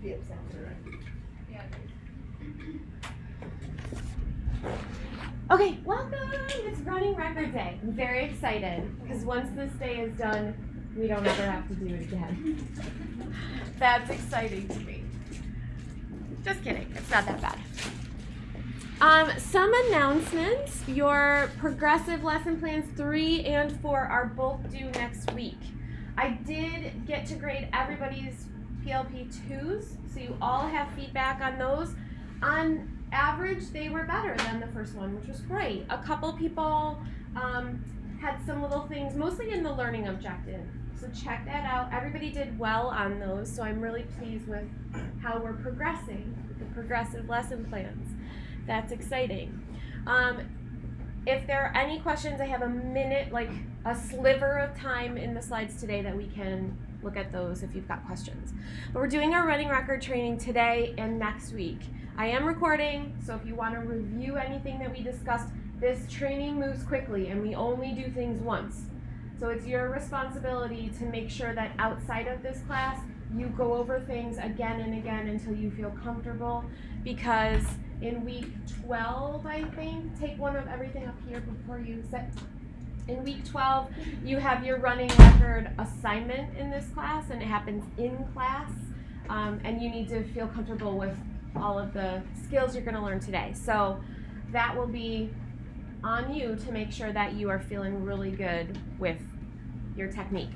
Yep, sounds right. Yeah. Okay, welcome! It's running record day. I'm very excited because once this day is done, we don't ever have to do it again. That's exciting to me. Just kidding, it's not that bad. Some announcements. Your progressive lesson plans 3 and 4 are both due next week. I did get to grade everybody's PLP 2s, so you all have feedback on those. On average, they were better than the first one, which was great. A couple people had some little things, mostly in the learning objective. So check that out. Everybody did well on those, so I'm really pleased with how we're progressing with the progressive lesson plans. That's exciting. If there are any questions, I have a minute, like a sliver of time in the slides today that we can look at those if you've got questions. But we're doing our running record training today and next week. I am recording, so if you want to review anything that we discussed, this training moves quickly and we only do things once. So it's your responsibility to make sure that outside of this class, you go over things again and again until you feel comfortable, because in week 12, I think, take one of everything up here before you sit. In week 12, you have your running record assignment in this class, and it happens in class, and you need to feel comfortable with all of the skills you're going to learn today. So that will be on you to make sure that you are feeling really good with your technique.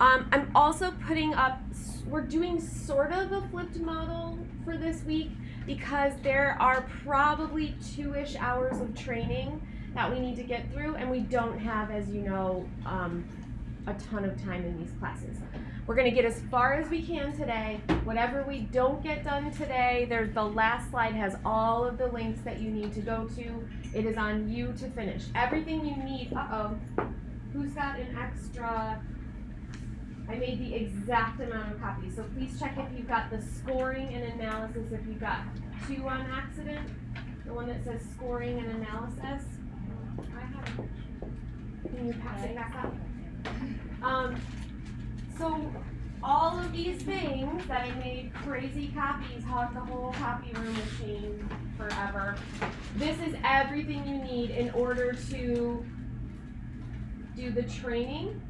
I'm also putting up, we're doing sort of a flipped model for this week because there are probably 2-ish hours of training that we need to get through, and we don't have, as you know, a ton of time in these classes. We're going to get as far as we can today. Whatever we don't get done today, the last slide has all of the links that you need to go to. It is on you to finish. Everything you need, who's got an extra? I made the exact amount of copies, so please check if you've got the scoring and analysis, if you've got 2 on accident, the one that says scoring and analysis. I have it. Can you pass it back up? So all of these things that I made crazy copies, hog the whole copy room machine forever. This is everything you need in order to do the training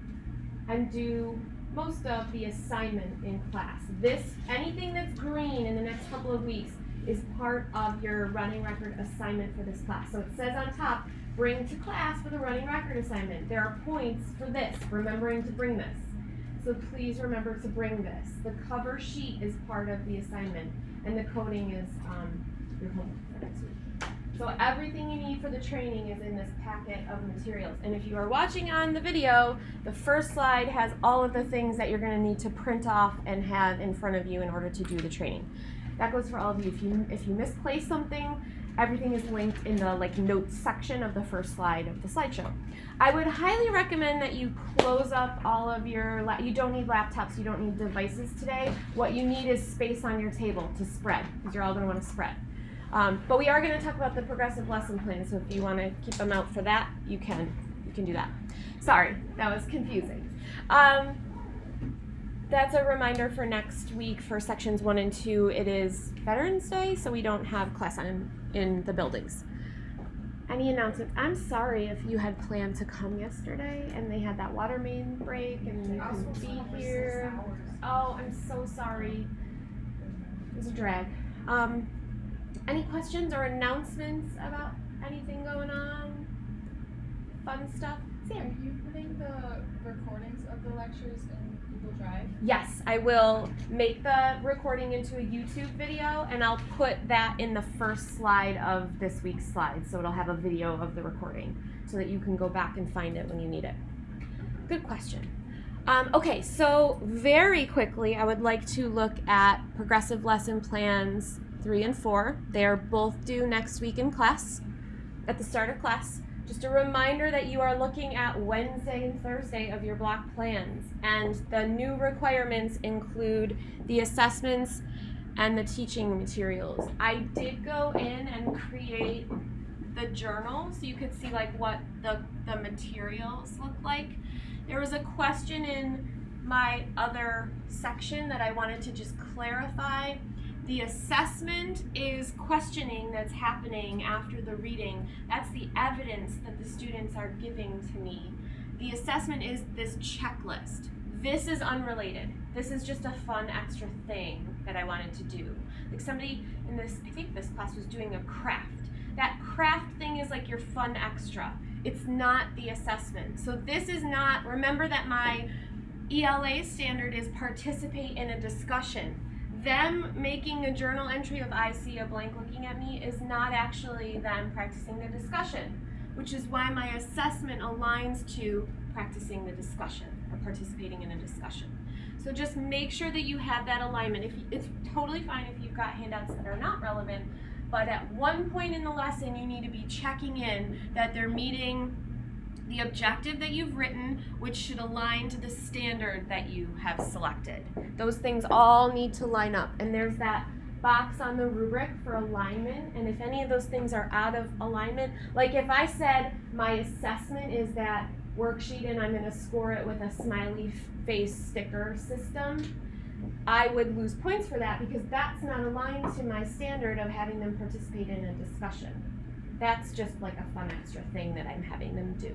and do most of the assignment in class. Anything that's green in the next couple of weeks is part of your running record assignment for this class. So it says on top, bring to class for the running record assignment. There are points for this, remembering to bring this. So please remember to bring this. The cover sheet is part of the assignment, and the coding is your homework for next week. So everything you need for the training is in this packet of materials. And if you are watching on the video, the first slide has all of the things that you're going to need to print off and have in front of you in order to do the training. That goes for all of you. If you misplace something, everything is linked in the notes section of the first slide of the slideshow. I would highly recommend that you close up all of your, you don't need laptops, you don't need devices today. What you need is space on your table to spread, because you're all going to want to spread. But we are going to talk about the progressive lesson plan, so if you want to keep them out for that, you can do that. Sorry, that was confusing. That's a reminder for next week for sections 1 and 2. It is Veterans Day, so we don't have class in the buildings. Any announcements? I'm sorry if you had planned to come yesterday and they had that water main break and you couldn't be here. Oh, I'm so sorry. It was a drag. Any questions or announcements about anything going on? Fun stuff? Sam? Are you putting the recordings of the lectures in Google Drive? Yes, I will make the recording into a YouTube video, and I'll put that in the first slide of this week's slides, so it'll have a video of the recording so that you can go back and find it when you need it. Good question. Okay, so very quickly, I would like to look at progressive lesson plans 3 and 4. They are both due next week in class, at the start of class. Just a reminder that you are looking at Wednesday and Thursday of your block plans, and the new requirements include the assessments and the teaching materials. I did go in and create the journal so you could see what the materials look like. There was a question in my other section that I wanted to just clarify. The assessment is questioning that's happening after the reading. That's the evidence that the students are giving to me. The assessment is this checklist. This is unrelated. This is just a fun extra thing that I wanted to do. Like somebody in this, I think this class was doing a craft. That craft thing is like your fun extra. It's not the assessment. So this is not, remember that my ELA standard is participate in a discussion. Them making a journal entry of I see a blank looking at me is not actually them practicing the discussion, which is why my assessment aligns to practicing the discussion or participating in a discussion. So just make sure that you have that alignment. It's totally fine if you've got handouts that are not relevant, but at one point in the lesson you need to be checking in that they're meeting the objective that you've written, which should align to the standard that you have selected. Those things all need to line up, and there's that box on the rubric for alignment, and if any of those things are out of alignment, like if I said my assessment is that worksheet and I'm going to score it with a smiley face sticker system, I would lose points for that because that's not aligned to my standard of having them participate in a discussion. That's just like a fun extra thing that I'm having them do.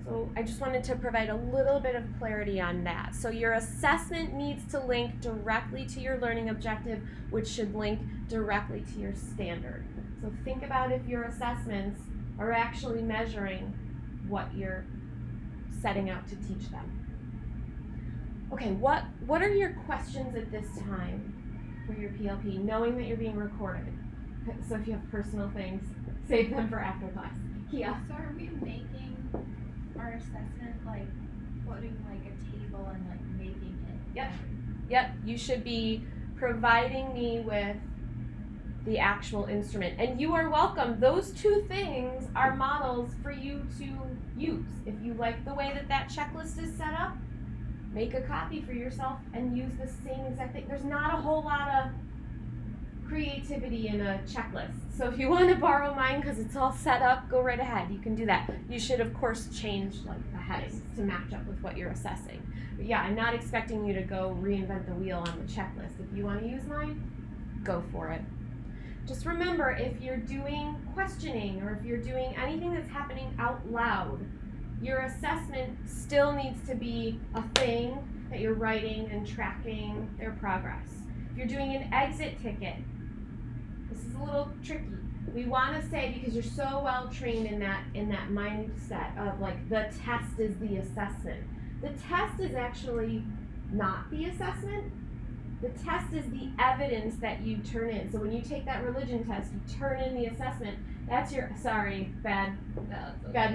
So I just wanted to provide a little bit of clarity on that. So your assessment needs to link directly to your learning objective, which should link directly to your standard. So think about if your assessments are actually measuring what you're setting out to teach them. Okay, what are your questions at this time for your PLP, knowing that you're being recorded? So if you have personal things, save them for after class. Kia? So are we making our assessment, like putting like a table and like making it? Yep, you should be providing me with the actual instrument. And you are welcome. Those two things are models for you to use. If you like the way that that checklist is set up, make a copy for yourself and use the same exact thing. There's not a whole lot of creativity in a checklist. So if you want to borrow mine because it's all set up, go right ahead. You can do that. You should, of course, change like the headings to match up with what you're assessing. But yeah, I'm not expecting you to go reinvent the wheel on the checklist. If you want to use mine, go for it. Just remember, if you're doing questioning or if you're doing anything that's happening out loud, your assessment still needs to be a thing that you're writing and tracking their progress. If you're doing an exit ticket, this is a little tricky. We want to say, because you're so well trained in that mindset of like the test is the assessment. The test is actually not the assessment. The test is the evidence that you turn in. So when you take that religion test, you turn in the assessment. That's your, bad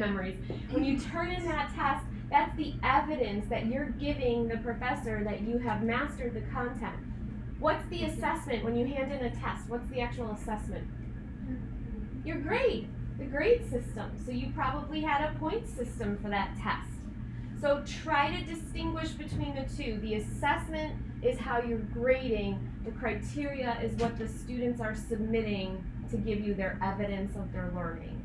memories. When you turn in that test, that's the evidence that you're giving the professor that you have mastered the content. What's the assessment when you hand in a test? What's the actual assessment? Your grade, the grade system. So you probably had a point system for that test. So try to distinguish between the two. The assessment is how you're grading. The criteria is what the students are submitting to give you their evidence of their learning.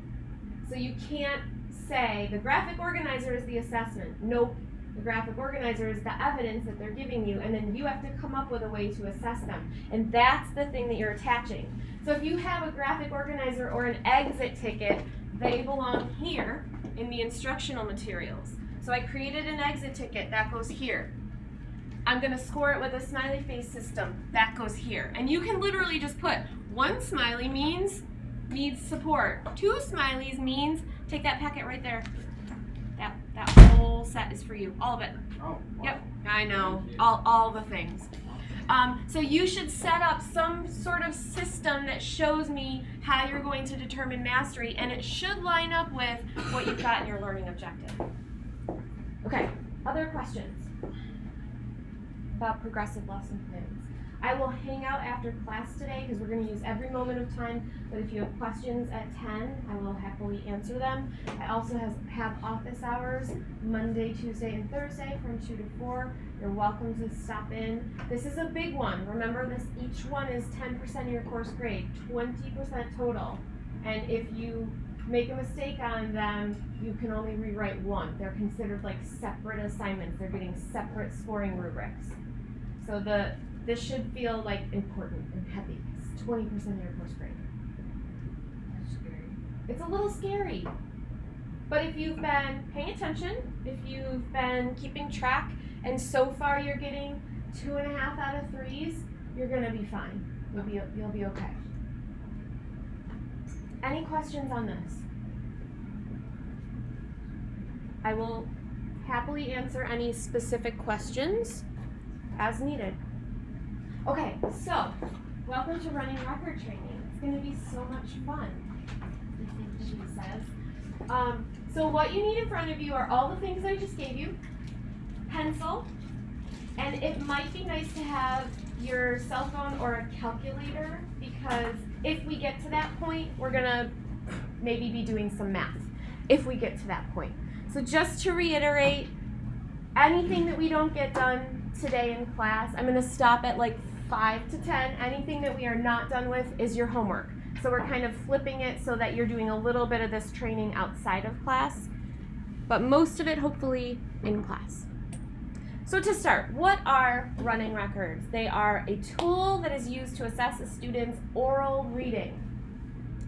So you can't say the graphic organizer is the assessment. Nope. The graphic organizer is the evidence that they're giving you, and then you have to come up with a way to assess them. And that's the thing that you're attaching. So if you have a graphic organizer or an exit ticket, they belong here in the instructional materials. So I created an exit ticket, that goes here. I'm going to score it with a smiley face system, that goes here. And you can literally just put one smiley means needs support. 2 smileys means take that packet right there. That whole set is for you, all of it. Oh, wow. Yep, I know, all the things. So you should set up some sort of system that shows me how you're going to determine mastery, and it should line up with what you've got in your learning objective. Okay, other questions about progressive lesson plans? I will hang out after class today because we're going to use every moment of time, but if you have questions at 10, I will happily answer them. I also have office hours Monday, Tuesday, and Thursday from 2 to 4. You're welcome to stop in. This is a big one. Remember this, each one is 10% of your course grade, 20% total. And if you make a mistake on them, you can only rewrite one. They're considered like separate assignments. They're getting separate scoring rubrics. So this should feel like important and heavy. It's 20% of your first grade. That's scary. It's a little scary. But if you've been paying attention, if you've been keeping track, and so far you're getting 2.5 out of 3s, you're gonna be fine. You'll be okay. Any questions on this? I will happily answer any specific questions as needed. Okay, so welcome to running record training. It's gonna be so much fun, she says. So what you need in front of you are all the things I just gave you, pencil, and it might be nice to have your cell phone or a calculator, because if we get to that point, we're gonna maybe be doing some math, if we get to that point. So just to reiterate, anything that we don't get done today in class, I'm gonna stop at like 5 to 10. Anything that we are not done with is your homework. So we're kind of flipping it so that you're doing a little bit of this training outside of class, but most of it hopefully in class. So to start, what are running records? They are a tool that is used to assess a student's oral reading.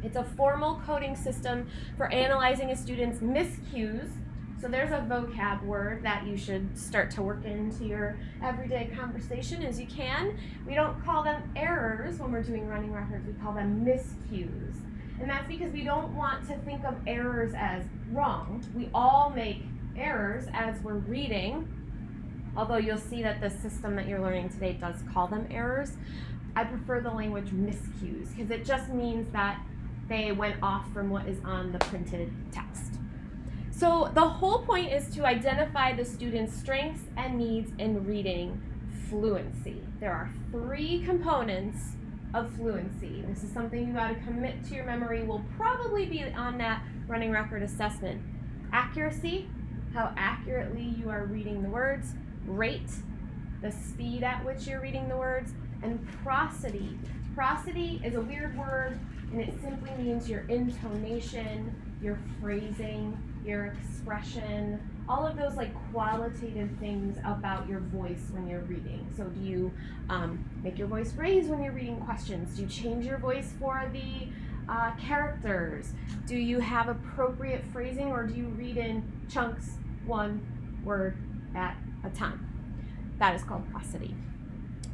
It's a formal coding system for analyzing a student's miscues. So there's a vocab word that you should start to work into your everyday conversation as you can. We don't call them errors when we're doing running records, we call them miscues. And that's because we don't want to think of errors as wrong. We all make errors as we're reading, although you'll see that the system that you're learning today does call them errors. I prefer the language miscues because it just means that they went off from what is on the printed text. So the whole point is to identify the student's strengths and needs in reading fluency. There are 3 components of fluency. This is something you got to commit to your memory. Will probably be on that running record assessment. Accuracy, how accurately you are reading the words. Rate, the speed at which you're reading the words. And prosody. Prosody is a weird word, and it simply means your intonation, your phrasing, your expression, all of those like qualitative things about your voice when you're reading. So do you make your voice raise when you're reading questions? Do you change your voice for the characters? Do you have appropriate phrasing, or do you read in chunks, one word at a time? That is called prosody.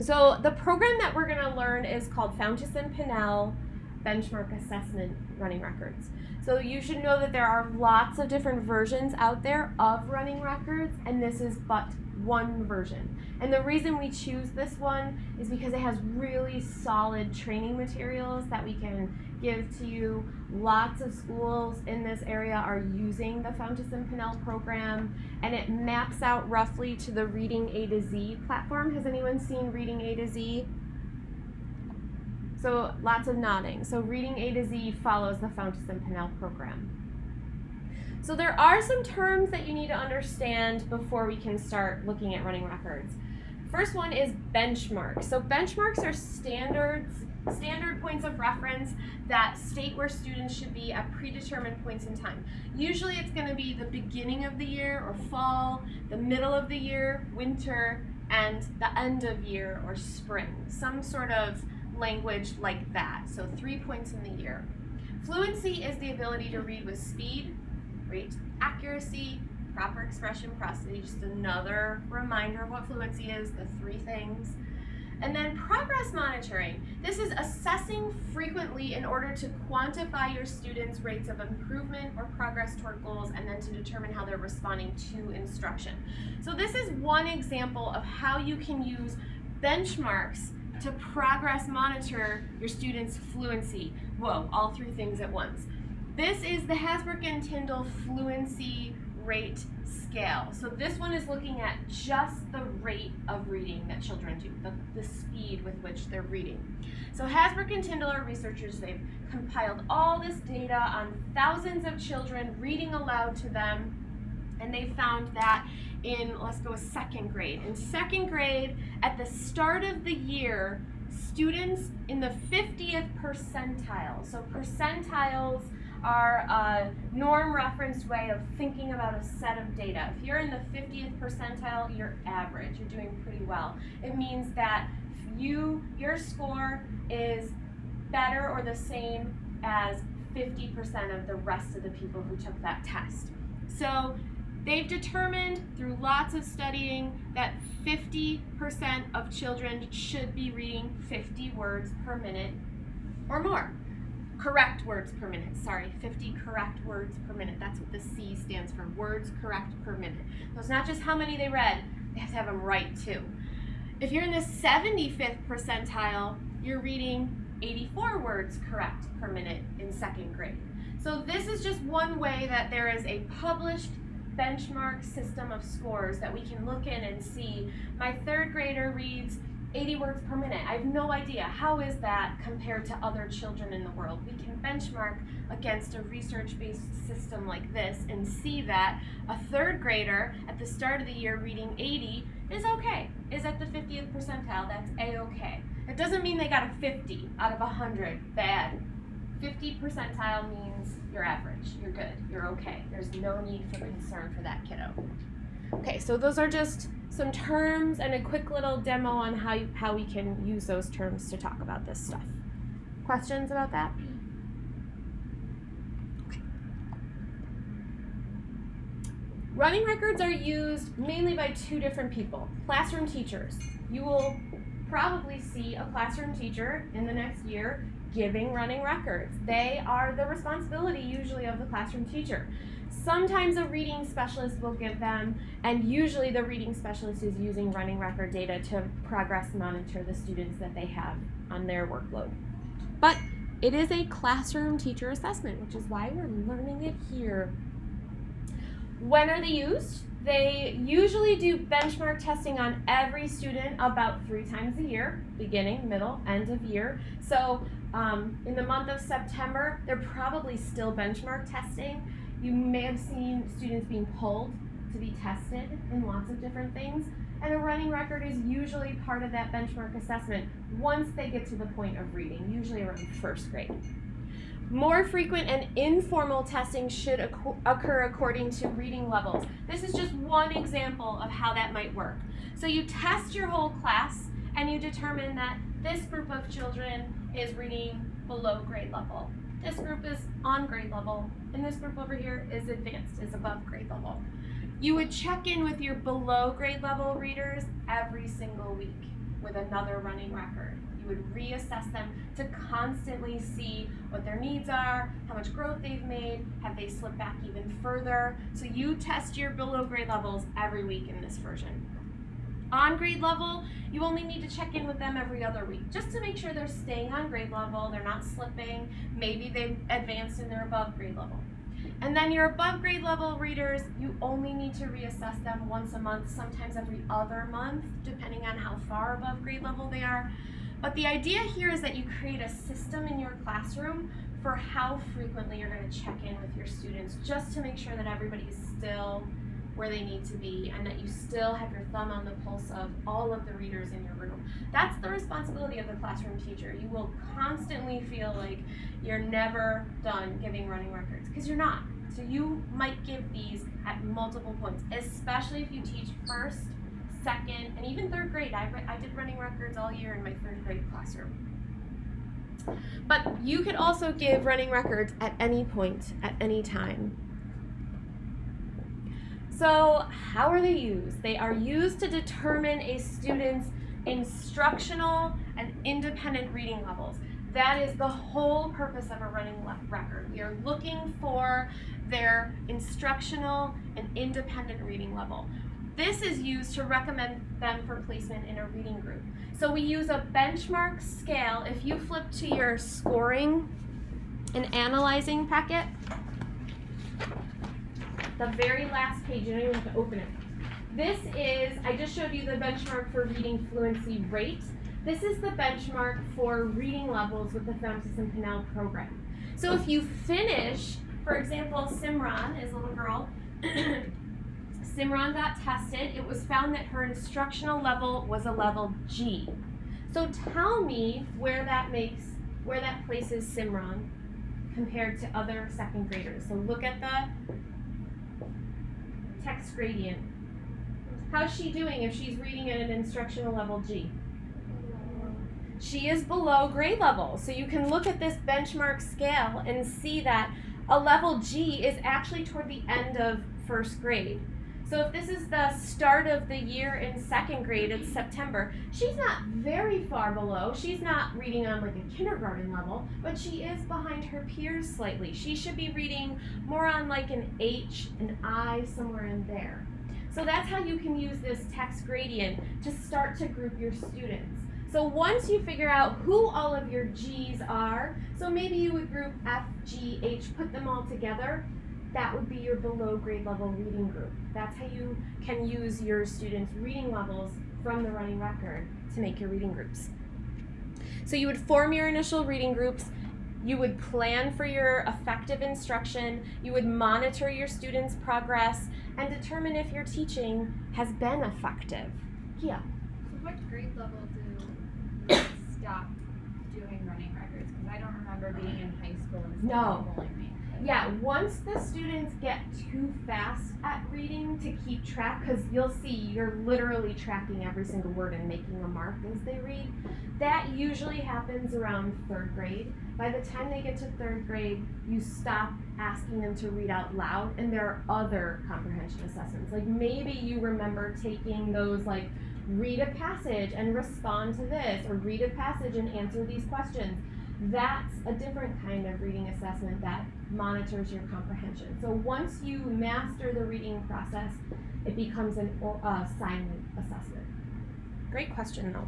So the program that we're gonna learn is called Fountas and Pinnell Benchmark Assessment Running Records. So you should know that there are lots of different versions out there of running records, and this is but one version. And the reason we choose this one is because it has really solid training materials that we can give to you. Lots of schools in this area are using the Fountas and Pinnell program, and it maps out roughly to the Reading A to Z platform. Has anyone seen Reading A to Z? So lots of nodding. So Reading A to Z follows the Fountas and Pinnell program. So there are some terms that you need to understand before we can start looking at running records. First one is benchmarks. So benchmarks are standard points of reference that state where students should be at predetermined points in time. Usually it's going to be the beginning of the year or fall, the middle of the year, winter, and the end of year or spring. Some sort of language like that. So 3 points in the year. Fluency is the ability to read with speed, rate, accuracy, proper expression, prosody. Just another reminder of what fluency is, the 3 things. And then progress monitoring. This is assessing frequently in order to quantify your students' rates of improvement or progress toward goals, and then to determine how they're responding to instruction. So this is one example of how you can use benchmarks to progress monitor your students' fluency. Whoa, all 3 things at once. This is the Hasbrouck and Tyndall Fluency Rate Scale. So this one is looking at just the rate of reading that children do, the speed with which they're reading. So Hasbrouck and Tyndall are researchers. They've compiled all this data on thousands of children reading aloud to them, and they found that in, let's go with 2nd grade. In 2nd grade, at the start of the year, students in the 50th percentile, so percentiles are a norm referenced way of thinking about a set of data. If you're in the 50th percentile, you're average, you're doing pretty well. It means that your score is better or the same as 50% of the rest of the people who took that test. So they've determined through lots of studying that 50% of children should be reading 50 words per minute or more. Correct words per minute, 50 correct words per minute. That's what the C stands for, words correct per minute. So it's not just how many they read, they have to have them right too. If you're in the 75th percentile, you're reading 84 words correct per minute in second grade. So this is just one way that there is a published benchmark system of scores that we can look in and see. My third grader reads 80 words per minute. I have no idea. How is that compared to other children in the world? We can benchmark against a research-based system like this and see that a third grader at the start of the year reading 80 is okay, is at the 50th percentile. That's A-okay. It doesn't mean they got a 50 out of 100, bad. 50 percentile means you're average, you're good, you're okay. There's no need for concern for that kiddo. Okay, so those are just some terms and a quick little demo on how we can use those terms to talk about this stuff. Questions about that? Okay. Running records are used mainly by two different people. Classroom teachers. You will probably see a classroom teacher in the next year giving running records. They are the responsibility usually of the classroom teacher. Sometimes a reading specialist will give them, and usually the reading specialist is using running record data to progress monitor the students that they have on their workload. But it is a classroom teacher assessment, which is why we're learning it here. When are they used? They usually do benchmark testing on every student about 3 times a year, beginning, middle, end of year. So in the month of September, they're probably still benchmark testing. You may have seen students being pulled to be tested in lots of different things. And a running record is usually part of that benchmark assessment once they get to the point of reading, usually around first grade. More frequent and informal testing should occur according to reading levels. This is just one example of how that might work. So you test your whole class and you determine that this group of children is reading below grade level. This group is on grade level, and this group over here is advanced, is above grade level. You would check in with your below grade level readers every single week with another running record. You would reassess them to constantly see what their needs are, how much growth they've made, have they slipped back even further. So you test your below grade levels every week in this version. On grade level, you only need to check in with them every other week, just to make sure they're staying on grade level, they're not slipping, maybe they've advanced and they're above grade level. And then your above grade level readers, you only need to reassess them once a month, sometimes every other month, depending on how far above grade level they are. But the idea here is that you create a system in your classroom for how frequently you're going to check in with your students, just to make sure that everybody's still where they need to be and that you still have your thumb on the pulse of all of the readers in your room. That's the responsibility of the classroom teacher. You will constantly feel like you're never done giving running records, because you're not. So you might give these at multiple points, especially if you teach first, second, and even third grade. I did running records all year in my third grade classroom. But you could also give running records at any point, at any time. So how are they used? They are used to determine a student's instructional and independent reading levels. That is the whole purpose of a running record. We are looking for their instructional and independent reading level. This is used to recommend them for placement in a reading group. So we use a benchmark scale. If you flip to your scoring and analyzing packet, the very last page, you don't even have to open it. This is, I just showed you the benchmark for reading fluency rate. This is the benchmark for reading levels with the Fountas and Pinnell program. So if you finish, for example, Simran is a little girl, Simran got tested. It was found that her instructional level was a level G. So tell me where that places Simran compared to other second graders. So look at the text gradient. How's she doing if she's reading at an instructional level G? She is below grade level. So you can look at this benchmark scale and see that a level G is actually toward the end of first grade. So if this is the start of the year in second grade, it's September, she's not very far below. She's not reading on like a kindergarten level, but she is behind her peers slightly. She should be reading more on like an H, an I, somewhere in there. So that's how you can use this text gradient to start to group your students. So once you figure out who all of your G's are, so maybe you would group F, G, H, put them all together, that would be your below grade level reading group. That's how you can use your students' reading levels from the running record to make your reading groups. So you would form your initial reading groups, you would plan for your effective instruction, you would monitor your students' progress, and determine if your teaching has been effective. Yeah. So what grade level do we stop doing running records? Because I don't remember being in high school and No. pulling me. Yeah, once the students get too fast at reading to keep track, because you'll see you're literally tracking every single word and making a mark as they read, that usually happens around third grade. By the time they get to third grade, you stop asking them to read out loud, and there are other comprehension assessments. Like maybe you remember taking those like read a passage and respond to this, or read a passage and answer these questions. That's a different kind of reading assessment that monitors your comprehension. So once you master the reading process, it becomes a silent assessment. Great question though.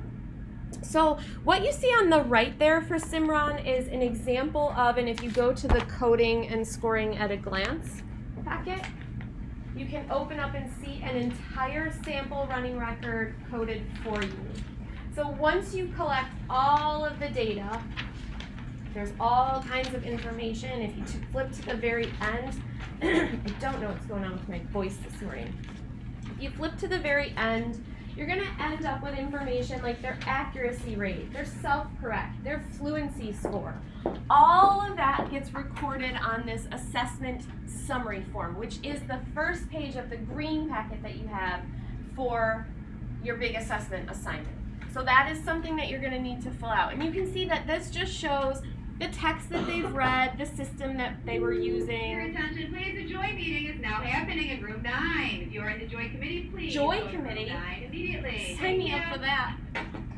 So what you see on the right there for Simran is an example of, and if you go to the coding and scoring at a glance packet, you can open up and see an entire sample running record coded for you. So once you collect all of the data, there's all kinds of information. If you flip to the very end, I don't know what's going on with my voice this morning. If you flip to the very end, you're gonna end up with information like their accuracy rate, their self-correct, their fluency score. All of that gets recorded on this assessment summary form, which is the first page of the green packet that you have for your big assessment assignment. So that is something that you're gonna need to fill out. And you can see that this just shows the text that they've read, the system that they were using. Your attention, please. The Joy meeting is now happening in room 9. If you are in the Joy committee, please Joy go to committee? room 9 immediately. Sign me up for that.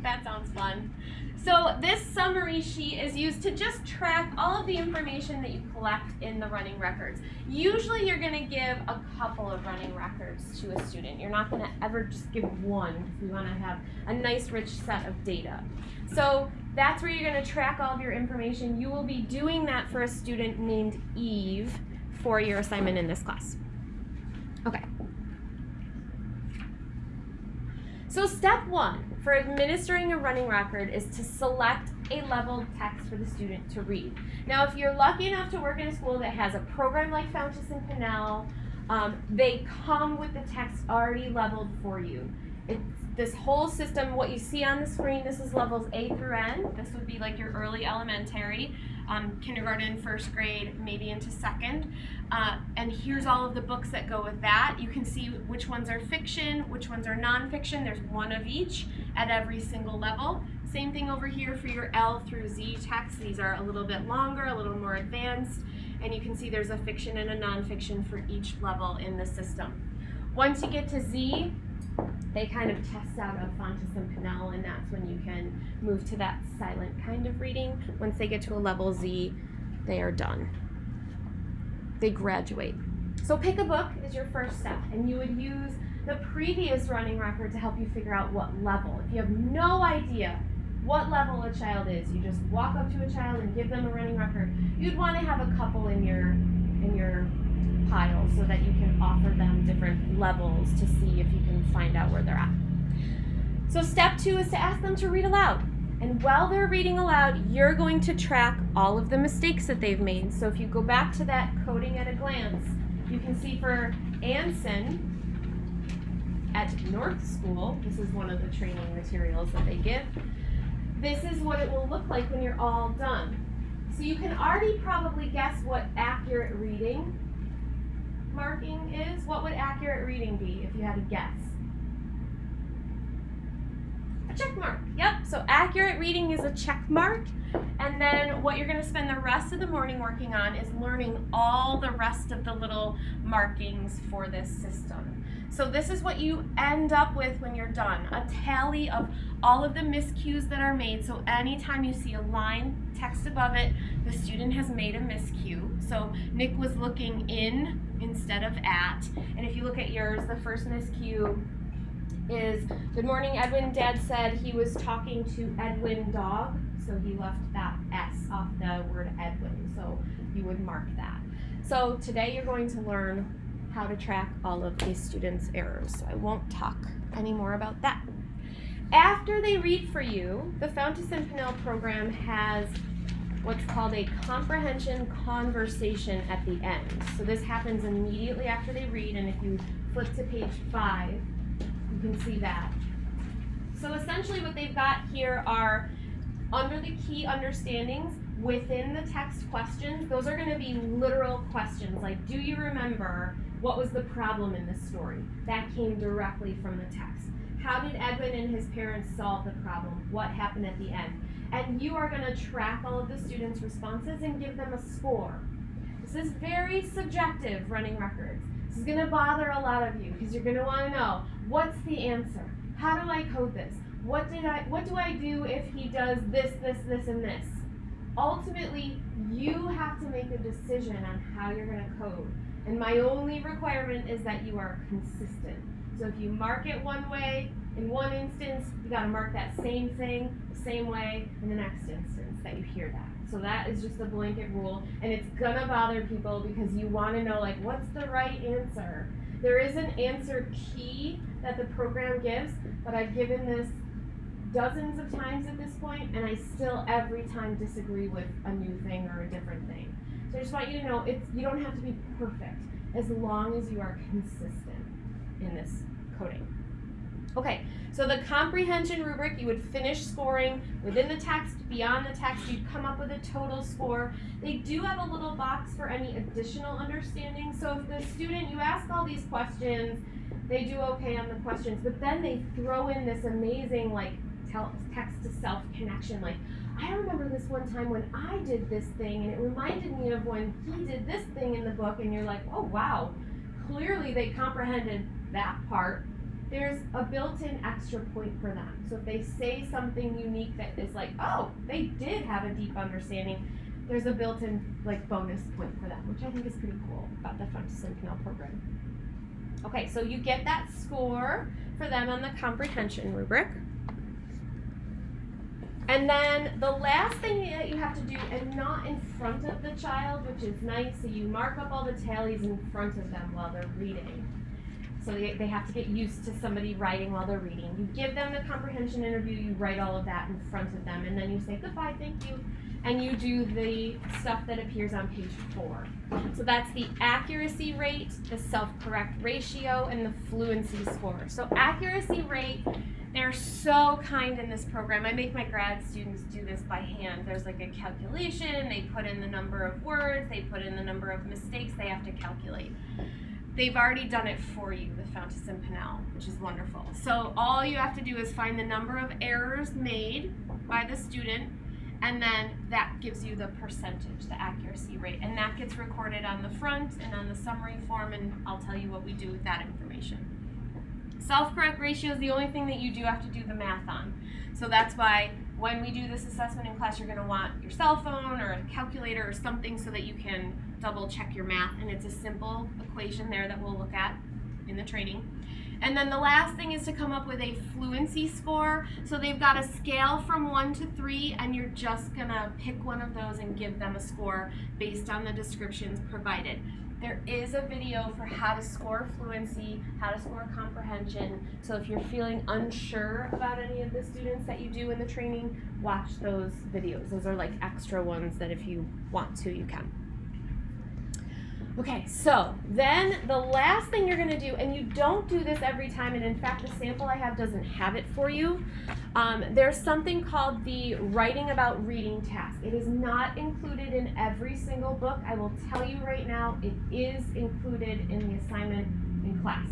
That sounds fun. So this summary sheet is used to just track all of the information that you collect in the running records. Usually you're going to give a couple of running records to a student. You're not going to ever just give one because we want to have a nice rich set of data. So that's where you're going to track all of your information. You will be doing that for a student named Eve for your assignment in this class. Okay. So step 1 for administering a running record is to select a leveled text for the student to read. Now, if you're lucky enough to work in a school that has a program like Fountas and Pinnell, they come with the text already leveled for you. It's this whole system, what you see on the screen, this is levels A through N. This would be like your early elementary, kindergarten, first grade, maybe into second. And here's all of the books that go with that. You can see which ones are fiction, which ones are nonfiction. There's one of each at every single level. Same thing over here for your L through Z texts. These are a little bit longer, a little more advanced. And you can see there's a fiction and a nonfiction for each level in the system. Once you get to Z, they kind of test out of Fountas and Pinnell, and that's when you can move to that silent kind of reading. Once they get to a level Z, they are done. They graduate. So pick a book is your first step, and you would use the previous running record to help you figure out what level. If you have no idea what level a child is, you just walk up to a child and give them a running record. You'd want to have a couple in your pile so that you can offer them different levels to see if you can find out where they're at. So step 2 is to ask them to read aloud. And while they're reading aloud, you're going to track all of the mistakes that they've made. So if you go back to that coding at a glance, you can see for Anson at North School, this is one of the training materials that they give, this is what it will look like when you're all done. So you can already probably guess what accurate reading marking is. What would accurate reading be if you had to guess? A check mark. Yep. So accurate reading is a check mark. And then what you're going to spend the rest of the morning working on is learning all the rest of the little markings for this system. So this is what you end up with when you're done, a tally of all of the miscues that are made. So anytime you see a line, text above it, the student has made a miscue. So Nick was looking in instead of at. And if you look at yours, the first miscue is, good morning, Edwin. Dad said he was talking to Edwin dog. So he left that S off the word Edwin. So you would mark that. So today you're going to learn how to track all of these students' errors. So I won't talk anymore about that. After they read for you, the Fountas and Pinnell program has what's called a comprehension conversation at the end. So this happens immediately after they read, and if you flip to page 5, you can see that. So essentially what they've got here are, under the key understandings, within the text questions, those are going to be literal questions, like, do you remember what was the problem in this story? That came directly from the text. How did Edwin and his parents solve the problem? What happened at the end? And you are going to track all of the students' responses and give them a score. This is very subjective, running records. This is going to bother a lot of you because you're going to want to know, what's the answer? How do I code this? What do I do if he does this, this, this, and this? Ultimately, you have to make a decision on how you're going to code. And my only requirement is that you are consistent. So if you mark it one way in one instance, you got to mark that same thing the same way in the next instance that you hear that. So that is just a blanket rule, and it's gonna bother people because you want to know, like, what's the right answer? There is an answer key that the program gives, but I've given this dozens of times at this point, and I still every time disagree with a new thing or a different thing. So I just want you to know, you don't have to be perfect as long as you are consistent in this coding. Okay, so the comprehension rubric, you would finish scoring within the text, beyond the text, you'd come up with a total score. They do have a little box for any additional understanding. So if the student, you ask all these questions, they do okay on the questions, but then they throw in this amazing, like, text to self connection, like, I remember this one time when I did this thing and it reminded me of when he did this thing in the book, and you're like, oh wow, clearly they comprehended that part. There's a built-in extra point for them. So if they say something unique that is like, oh, they did have a deep understanding, there's a built-in, like, bonus point for them, which I think is pretty cool about the Fountas and Pinnell program. Okay, so you get that score for them on the comprehension rubric. And then the last thing that you have to do, and not in front of the child, which is nice, so you mark up all the tallies in front of them while they're reading. So they have to get used to somebody writing while they're reading. You give them the comprehension interview, you write all of that in front of them, and then you say goodbye, thank you, and you do the stuff that appears on page 4. So that's the accuracy rate, the self-correct ratio, and the fluency score. So accuracy rate, they're so kind in this program. I make my grad students do this by hand. There's like a calculation, they put in the number of words, they put in the number of mistakes they have to calculate. They've already done it for you with Fountas and Pinnell, which is wonderful. So all you have to do is find the number of errors made by the student, and then that gives you the percentage, the accuracy rate, and that gets recorded on the front and on the summary form, and I'll tell you what we do with that information. Self-correct ratio is the only thing that you do have to do the math on. So that's why when we do this assessment in class, you're going to want your cell phone or a calculator or something so that you can double check your math, and it's a simple equation there that we'll look at in the training. And then the last thing is to come up with a fluency score. So they've got a scale from 1 to 3, and you're just going to pick one of those and give them a score based on the descriptions provided. There is a video for how to score fluency, how to score comprehension. So if you're feeling unsure about any of the students that you do in the training, watch those videos. Those are like extra ones that if you want to, you can. Okay, so then the last thing you're gonna do, and you don't do this every time, and in fact the sample I have doesn't have it for you, there's something called the writing about reading task. It is not included in every single book. I will tell you right now, it is included in the assignment in class.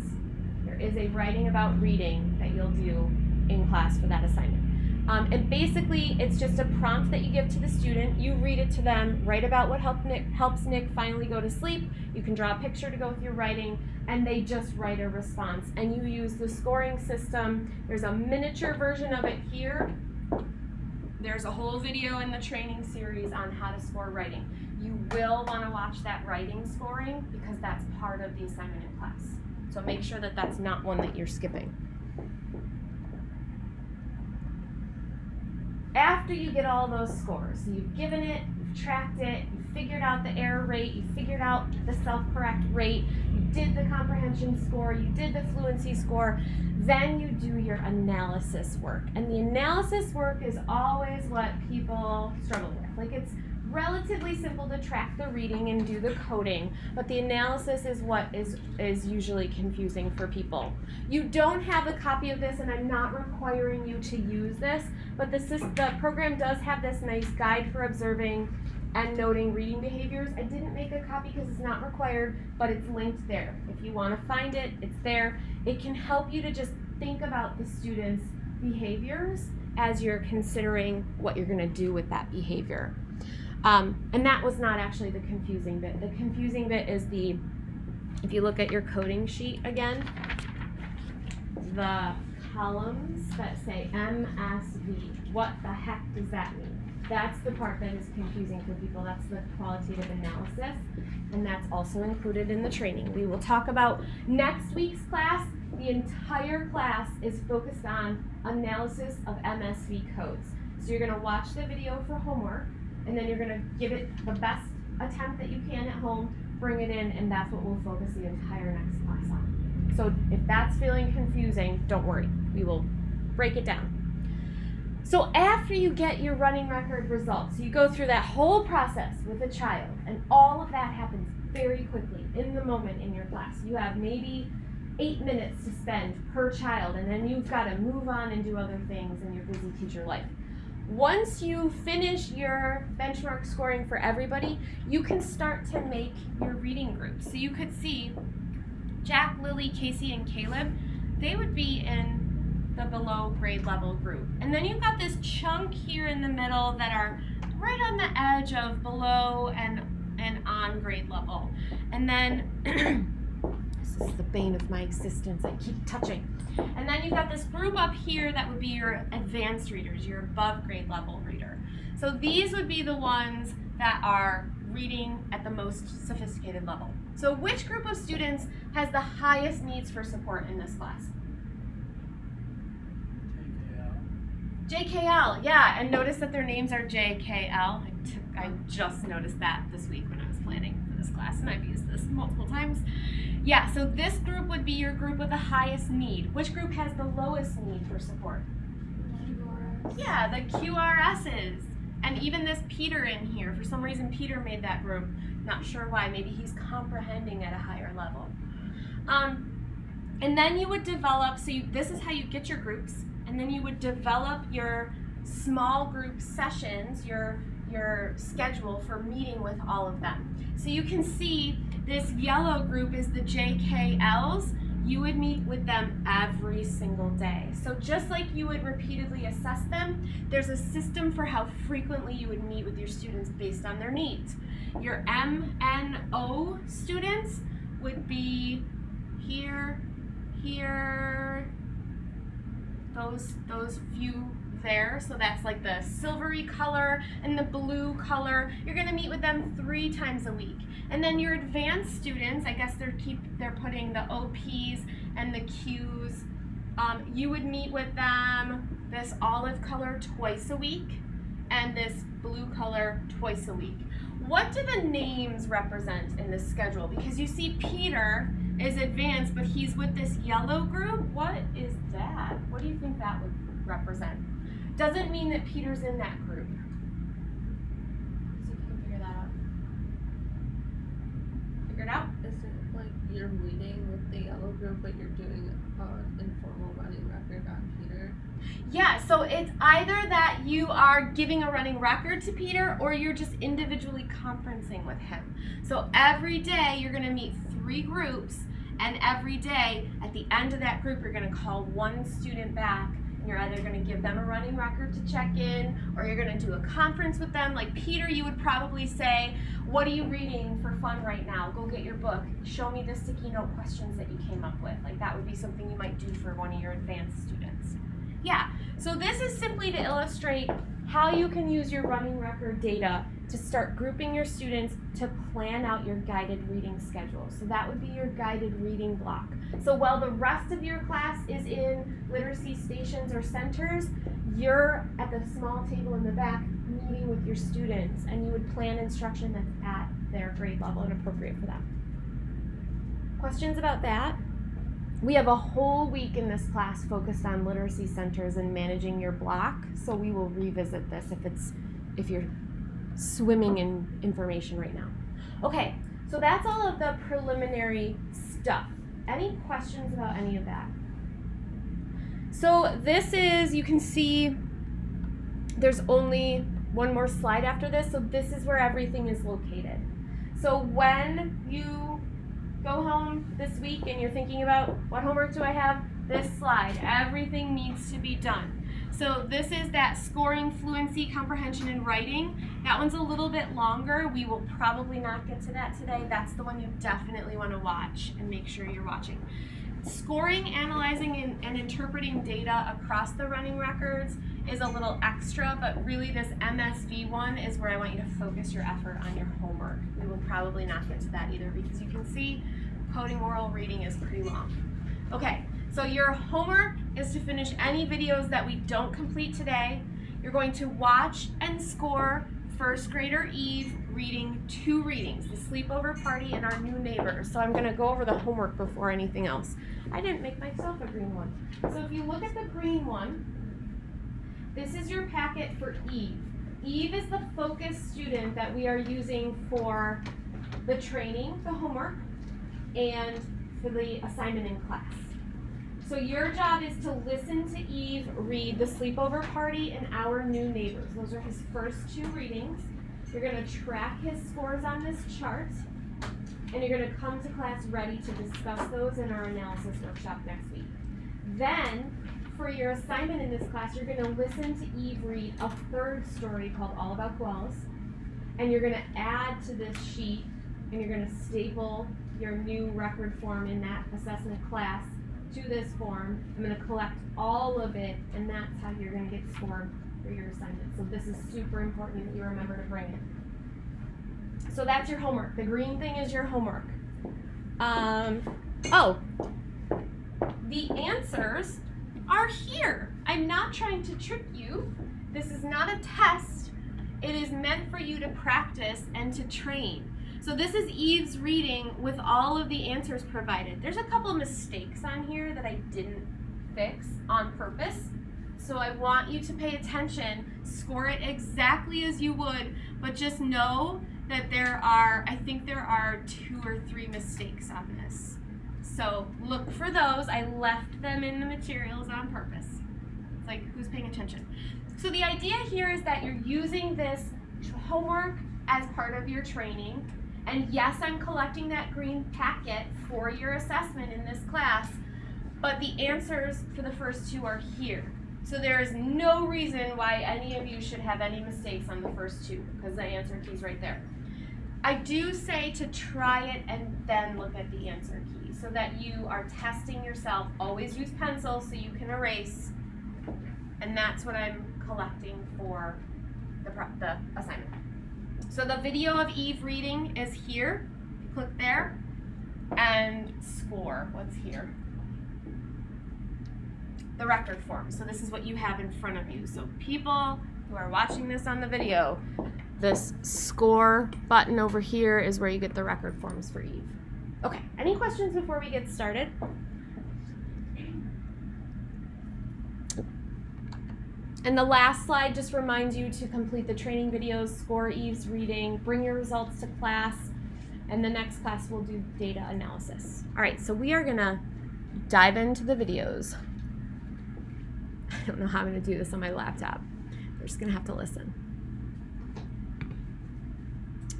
There is a writing about reading that you'll do in class for that assignment. And basically, it's just a prompt that you give to the student. You read it to them, write about what helps Nick finally go to sleep. You can draw a picture to go with your writing, and they just write a response. And you use the scoring system. There's a miniature version of it here. There's a whole video in the training series on how to score writing. You will want to watch that writing scoring because that's part of the assignment in class. So make sure that that's not one that you're skipping. After you get all those scores, so you've given it, you've tracked it, you've figured out the error rate, you've figured out the self-correct rate, you did the comprehension score, you did the fluency score, then you do your analysis work. And the analysis work is always what people struggle with. Like, it's relatively simple to track the reading and do the coding, but the analysis is what is usually confusing for people. You don't have a copy of this, and I'm not requiring you to use this, but the program does have this nice guide for observing and noting reading behaviors. I didn't make a copy because it's not required, but it's linked there. If you want to find it, it's there. It can help you to just think about the students' behaviors as you're considering what you're going to do with that behavior. And that was not actually the confusing bit. The confusing bit is if you look at your coding sheet again, the columns that say MSV. What the heck does that mean? That's the part that is confusing for people. That's the qualitative analysis, and that's also included in the training. We will talk about next week's class. The entire class is focused on analysis of MSV codes. So you're going to watch the video for homework, and then you're going to give it the best attempt that you can at home, bring it in, and that's what we'll focus the entire next class on. So if that's feeling confusing, don't worry. We will break it down. So after you get your running record results, you go through that whole process with a child, and all of that happens very quickly, in the moment in your class. You have maybe 8 minutes to spend per child, and then you've got to move on and do other things in your busy teacher life. Once you finish your benchmark scoring for everybody, you can start to make your reading groups. So you could see Jack, Lily, Casey, and Caleb, they would be in the below grade level group. And then you've got this chunk here in the middle that are right on the edge of below and on grade level. And then, this is the bane of my existence, I keep touching. And then you've got this group up here that would be your advanced readers, your above grade level reader. So these would be the ones that are reading at the most sophisticated level. So which group of students has the highest needs for support in this class? JKL, yeah, and notice that their names are JKL. I just noticed that this week when I was planning for this class, and I've used this multiple times. Yeah, so this group would be your group with the highest need. Which group has the lowest need for support? Yeah, the QRSs. And even this Peter in here, for some reason Peter made that group. Not sure why, maybe he's comprehending at a higher level. And then you would develop, this is how you get your groups, and then you would develop your small group sessions, your schedule for meeting with all of them. So you can see this yellow group is the JKLs. You would meet with them every single day. So just like you would repeatedly assess them, there's a system for how frequently you would meet with your students based on their needs. Your MNO students would be here, those few there. So that's like the silvery color and the blue color. You're going to meet with them 3 times a week. And then your advanced students, I guess they're putting the OPs and the Qs. You would meet with them this olive color twice a week and this blue color twice a week. What do the names represent in this schedule? Because you see Peter is advanced, but he's with this yellow group. What is that? What do you think that would represent? Doesn't mean that Peter's in that group. See if you can figure that out. Figure it out? you're meeting with the yellow group, but you're doing an informal running record on Peter? Yeah, so it's either that you are giving a running record to Peter or you're just individually conferencing with him. So every day you're going to meet 3 groups, and every day at the end of that group you're going to call one student back, and you're either going to give them a running record to check in or you're going to do a conference with them. Like Peter, you would probably say, what are you reading for fun right now? Go get your book. Show me the sticky note questions that you came up with. Like that would be something you might do for one of your advanced students. Yeah, so this is simply to illustrate how you can use your running record data to start grouping your students to plan out your guided reading schedule. So that would be your guided reading block. So while the rest of your class is in literacy stations or centers, you're at the small table in the back meeting with your students, and you would plan instruction that's at their grade level and appropriate for them. Questions about that? We have a whole week in this class focused on literacy centers and managing your block, so we will revisit this if you're swimming in information right now. Okay, so that's all of the preliminary stuff. Any questions about any of that? So this is, you can see there's only one more slide after this, so this is where everything is located. So when you go home this week and you're thinking about what homework do I have, this slide, everything needs to be done. So this is that scoring fluency, comprehension, and writing. That one's a little bit longer. We will probably not get to that today. That's the one you definitely want to watch and make sure you're watching. Scoring, analyzing, and interpreting data across the running records is a little extra, but really this MSV one is where I want you to focus your effort on your homework. We will probably not get to that either because you can see coding oral reading is pretty long. Okay, so your homework is to finish any videos that we don't complete today. You're going to watch and score first grader Eve reading 2 readings, The Sleepover Party and Our New Neighbors. So I'm going to go over the homework before anything else. I didn't make myself a green one. So if you look at the green one, this is your packet for Eve. Eve is the focus student that we are using for the training, the homework, and for the assignment in class. So your job is to listen to Eve read The Sleepover Party and Our New Neighbors. Those are his first 2 readings. You're going to track his scores on this chart, and you're going to come to class ready to discuss those in our analysis workshop next week. Then, for your assignment in this class, you're going to listen to Eve read a 3rd story called All About Koalas, and you're going to add to this sheet, and you're going to staple your new record form in that assessment class to this form. I'm going to collect all of it, and that's how you're going to get scored for your assignment. So this is super important that you remember to bring it. So that's your homework. The green thing is your homework. The answers are here. I'm not trying to trick you. This is not a test. It is meant for you to practice and to train. So this is Eve's reading with all of the answers provided. There's a couple of mistakes on here that I didn't fix on purpose. So I want you to pay attention, score it exactly as you would, but just know that I think there are 2 or 3 mistakes on this. So look for those. I left them in the materials on purpose. It's like, who's paying attention? So the idea here is that you're using this homework as part of your training. And yes, I'm collecting that green packet for your assessment in this class, but the answers for the first 2 are here. So there is no reason why any of you should have any mistakes on the first 2, because the answer key's right there. I do say to try it and then look at the answer key so that you are testing yourself. Always use pencil so you can erase, and that's what I'm collecting for the assignment. So the video of Eve reading is here. Click there and score what's here. The record form. So this is what you have in front of you. So people who are watching this on the video, this score button over here is where you get the record forms for Eve. Okay, any questions before we get started? And the last slide just reminds you to complete the training videos, score Eve's reading, bring your results to class. and the next class we'll do data analysis. All right, so we are gonna dive into the videos. I don't know how I'm gonna do this on my laptop. We're just gonna have to listen.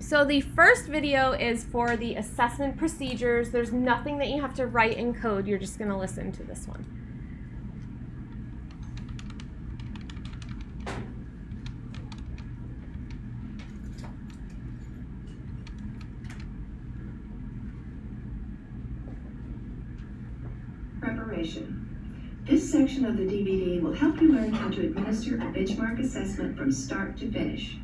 So the first video is for the assessment procedures. There's nothing that you have to write in code. You're just gonna listen to this one. Preparation. This section of the DVD will help you learn how to administer a benchmark assessment from start to finish.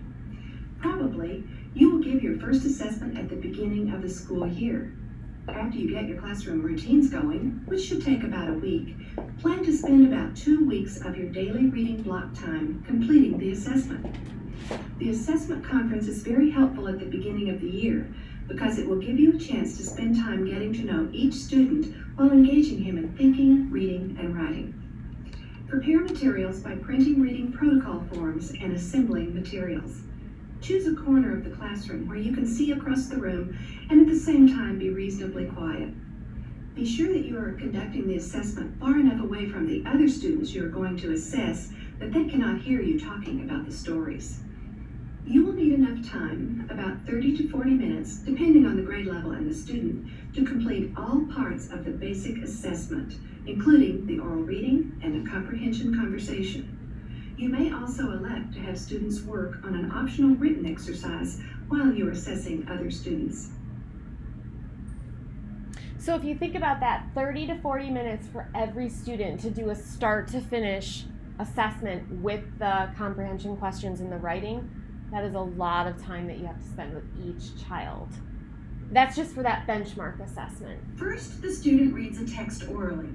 Probably, you will give your first assessment at the beginning of the school year. After you get your classroom routines going, which should take about a week, plan to spend about 2 weeks of your daily reading block time completing the assessment. The assessment conference is very helpful at the beginning of the year because it will give you a chance to spend time getting to know each student while engaging him in thinking, reading, and writing. Prepare materials by printing reading protocol forms and assembling materials. Choose a corner of the classroom where you can see across the room and at the same time be reasonably quiet. Be sure that you are conducting the assessment far enough away from the other students you are going to assess that they cannot hear you talking about the stories. You will need enough time, about 30 to 40 minutes, depending on the grade level and the student, to complete all parts of the basic assessment, including the oral reading and the comprehension conversation. You may also elect to have students work on an optional written exercise while you're assessing other students. So if you think about that, 30 to 40 minutes for every student to do a start to finish assessment with the comprehension questions and the writing, that is a lot of time that you have to spend with each child. That's just for that benchmark assessment. First, the student reads a text orally.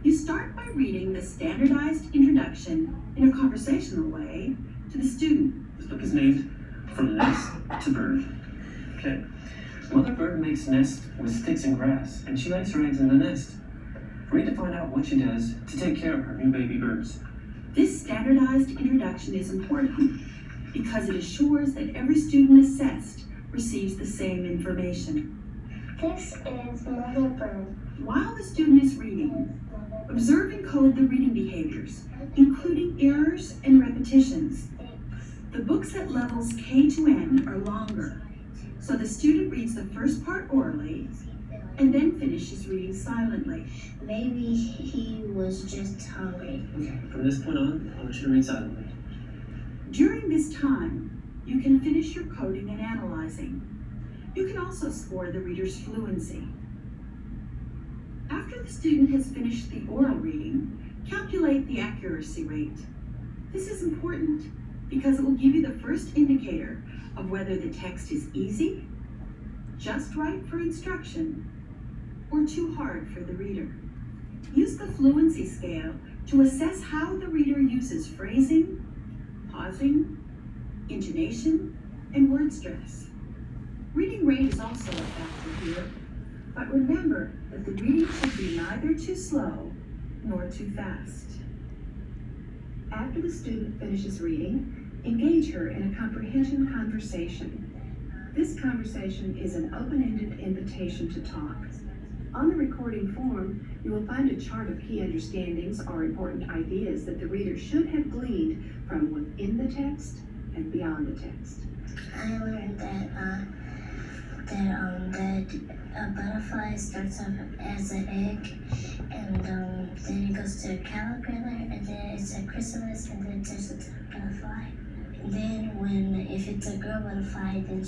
You start by reading the standardized introduction in a conversational way to the student. This book is named From Nest to Bird. Okay. Mother bird makes nest with sticks and grass, and she lays her eggs in the nest. Read to find out what she does to take care of her new baby birds. This standardized introduction is important because it assures that every student assessed receives the same information. This is Mother Bird. While the student is reading, observe and code the reading behaviors, including errors and repetitions. The books at levels K to N are longer, so the student reads the first part orally and then finishes reading silently. Maybe he was just hungry. Okay. From this point on, I want you to read silently. During this time, you can finish your coding and analyzing. You can also score the reader's fluency. After the student has finished the oral reading, calculate the accuracy rate. This is important because it will give you the first indicator of whether the text is easy, just right for instruction, or too hard for the reader. Use the fluency scale to assess how the reader uses phrasing, pausing, intonation, and word stress. Reading rate is also a factor here, but remember that the reading should be neither too slow nor too fast. After the student finishes reading, engage her in a comprehension conversation. This conversation is an open-ended invitation to talk. On the recording form, you will find a chart of key understandings or important ideas that the reader should have gleaned from within the text and beyond the text. I learned that a butterfly starts off as an egg, and then it goes to a caterpillar, and then it's a chrysalis, and then there's a butterfly. And then if it's a girl butterfly, then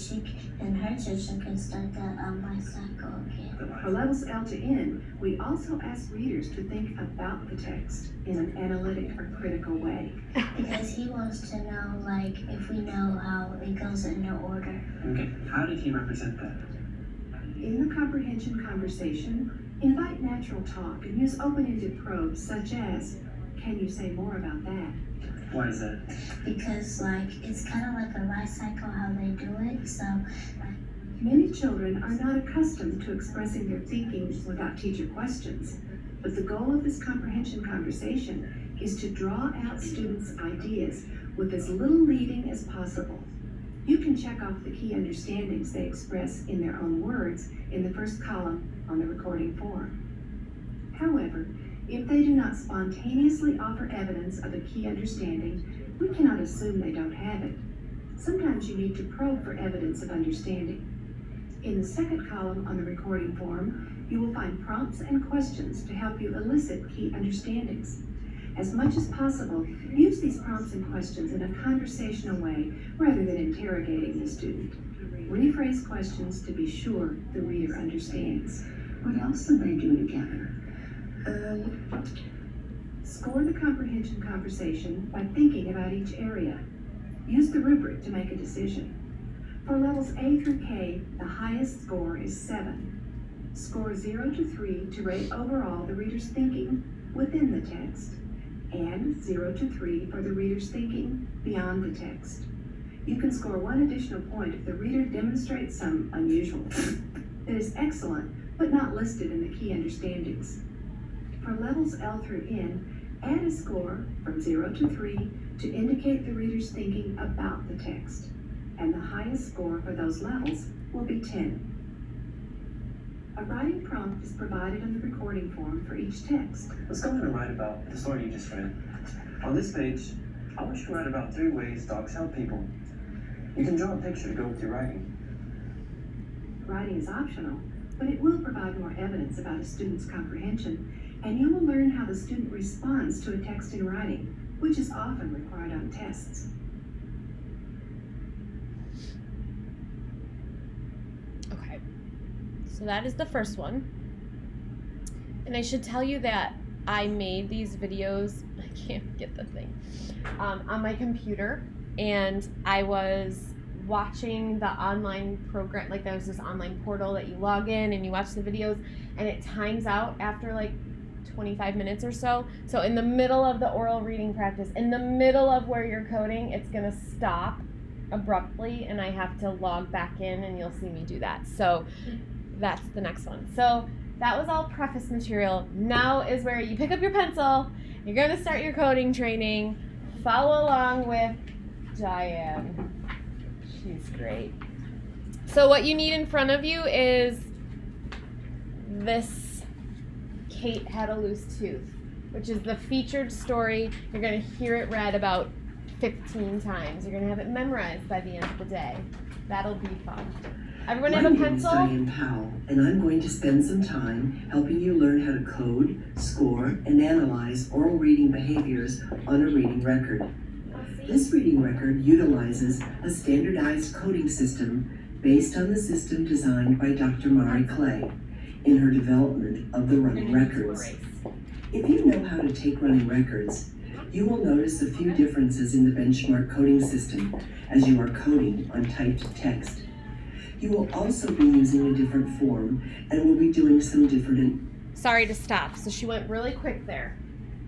her children can start the life cycle again. For levels L to N, we also ask readers to think about the text in an analytic or critical way. Because he wants to know, if we know how it goes in no order. Okay. How did he represent that? In the comprehension conversation, invite natural talk and use open-ended probes such as, can you say more about that? Why is that? Because it's kind of like a life cycle how they do it. So Many children are not accustomed to expressing their thinking without teacher questions, but the goal of this comprehension conversation is to draw out students' ideas with as little leading as possible. You can check off the key understandings they express in their own words in the first column on the recording form. However, if they do not spontaneously offer evidence of a key understanding, we cannot assume they don't have it. Sometimes you need to probe for evidence of understanding. In the second column on the recording form, you will find prompts and questions to help you elicit key understandings. As much as possible, use these prompts and questions in a conversational way rather than interrogating the student. Rephrase questions to be sure the reader understands. What else do they do together? Score the comprehension conversation by thinking about each area. Use the rubric to make a decision. For levels A through K, the highest score is 7. Score 0 to 3 to rate overall the reader's thinking within the text, and 0 to 3 for the reader's thinking beyond the text. You can score 1 additional point if the reader demonstrates some unusual that is excellent but not listed in the key understandings. For levels L through N, add a score from 0 to 3 to indicate the reader's thinking about the text, and the highest score for those levels will be 10. A writing prompt is provided on the recording form for each text. Let's go ahead and write about the story you just read. On this page, I want you to write about 3 ways dogs help people. You can draw a picture to go with your writing. Writing is optional, but it will provide more evidence about a student's comprehension, and you will learn how the student responds to a text in writing, which is often required on tests. Okay, so that is the first one. And I should tell you that I made these videos, I can't get the thing, on my computer, and I was watching the online program, like there was this online portal that you log in and you watch the videos, and it times out after like 25 minutes or so. So in the middle of the oral reading practice, in the middle of where you're coding, it's gonna stop abruptly and I have to log back in, and you'll see me do that. So that's the next one. So that was all preface material. Now is where you pick up your pencil, you're gonna start your coding training. Follow along with Diane. She's great. So what you need in front of you is this Kate Had a Loose Tooth, which is the featured story. You're going to hear it read about 15 times. You're going to have it memorized by the end of the day. That'll be fun. Everyone have a pencil? My name is Diane Powell, and I'm going to spend some time helping you learn how to code, score, and analyze oral reading behaviors on a reading record. This reading record utilizes a standardized coding system based on the system designed by Dr. Mari Clay in her development of the running records. If you know how to take running records, you will notice a few differences in the benchmark coding system as you are coding on typed text. You will also be using a different form and will be doing some different... Sorry to stop. So she went really quick there.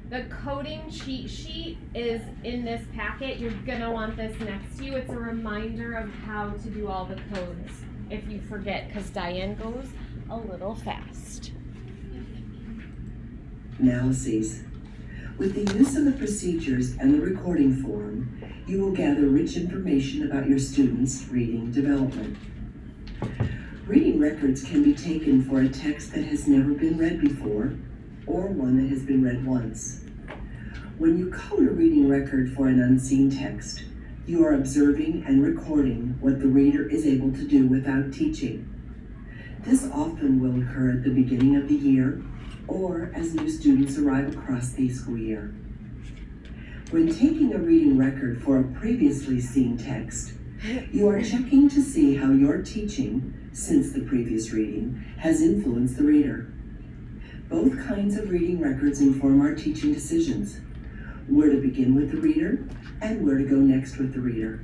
The coding cheat sheet is in this packet. You're gonna want this next to you. It's a reminder of how to do all the codes if you forget, because Diane goes a little fast. Analyses. With the use of the procedures and the recording form, you will gather rich information about your students' reading development. Reading records can be taken for a text that has never been read before, or one that has been read once. When you code a reading record for an unseen text, you are observing and recording what the reader is able to do without teaching. This often will occur at the beginning of the year or as new students arrive across the school year. When taking a reading record for a previously seen text, you are checking to see how your teaching, since the previous reading, has influenced the reader. Both kinds of reading records inform our teaching decisions, where to begin with the reader and where to go next with the reader.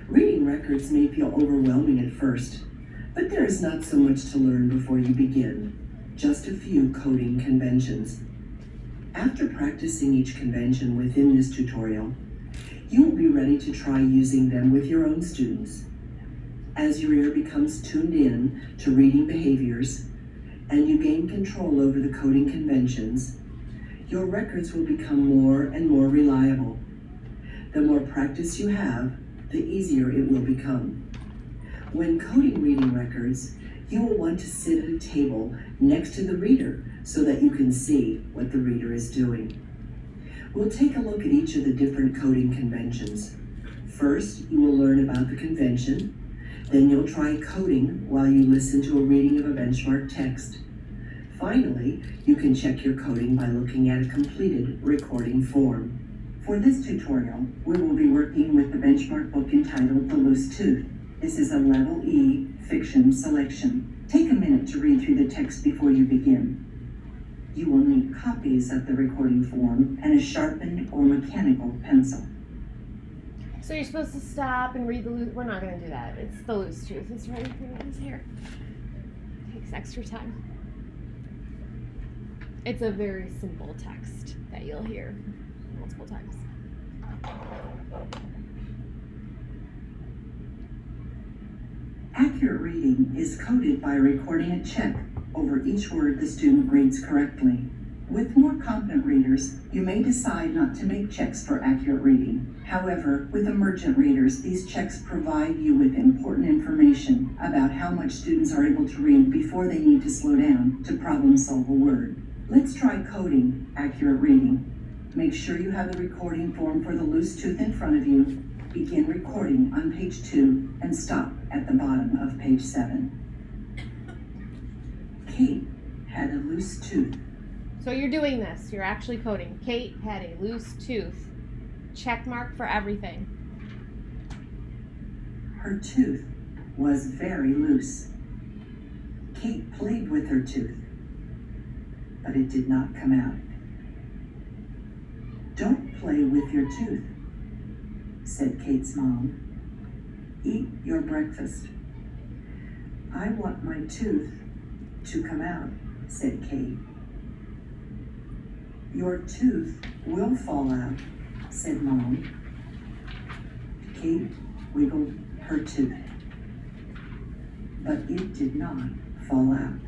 Reading records may feel overwhelming at first, but there is not so much to learn before you begin, just a few coding conventions. After practicing each convention within this tutorial, you will be ready to try using them with your own students. As your ear becomes tuned in to reading behaviors, and you gain control over the coding conventions, your records will become more and more reliable. The more practice you have, the easier it will become. When coding reading records, you will want to sit at a table next to the reader so that you can see what the reader is doing. We'll take a look at each of the different coding conventions. First, you will learn about the convention. Then you'll try coding while you listen to a reading of a benchmark text. Finally, you can check your coding by looking at a completed recording form. For this tutorial, we will be working with the benchmark book entitled The Loose Tooth. This is a Level E fiction selection. Take a minute to read through the text before you begin. You will need copies of the recording form and a sharpened or mechanical pencil. So you're supposed to stop and read the loose. We're not going to do that. It's the loose tooth. It's right in his hair. Takes extra time. It's a very simple text that you'll hear multiple times. Accurate reading is coded by recording a check over each word the student reads correctly. With more competent readers, you may decide not to make checks for accurate reading. However, with emergent readers, these checks provide you with important information about how much students are able to read before they need to slow down to problem solve a word. Let's try coding accurate reading. Make sure you have the recording form for the loose tooth in front of you. Begin recording on page 2 and stop at the bottom of page 7. Kate had a loose tooth. So you're doing this. You're actually coding. Kate had a loose tooth. Check mark for everything. Her tooth was very loose. Kate played with her tooth, but it did not come out. Don't play with your tooth, said Kate's mom. Eat your breakfast. I want my tooth to come out, said Kate. Your tooth will fall out, said Mom. Kate wiggled her tooth, but it did not fall out.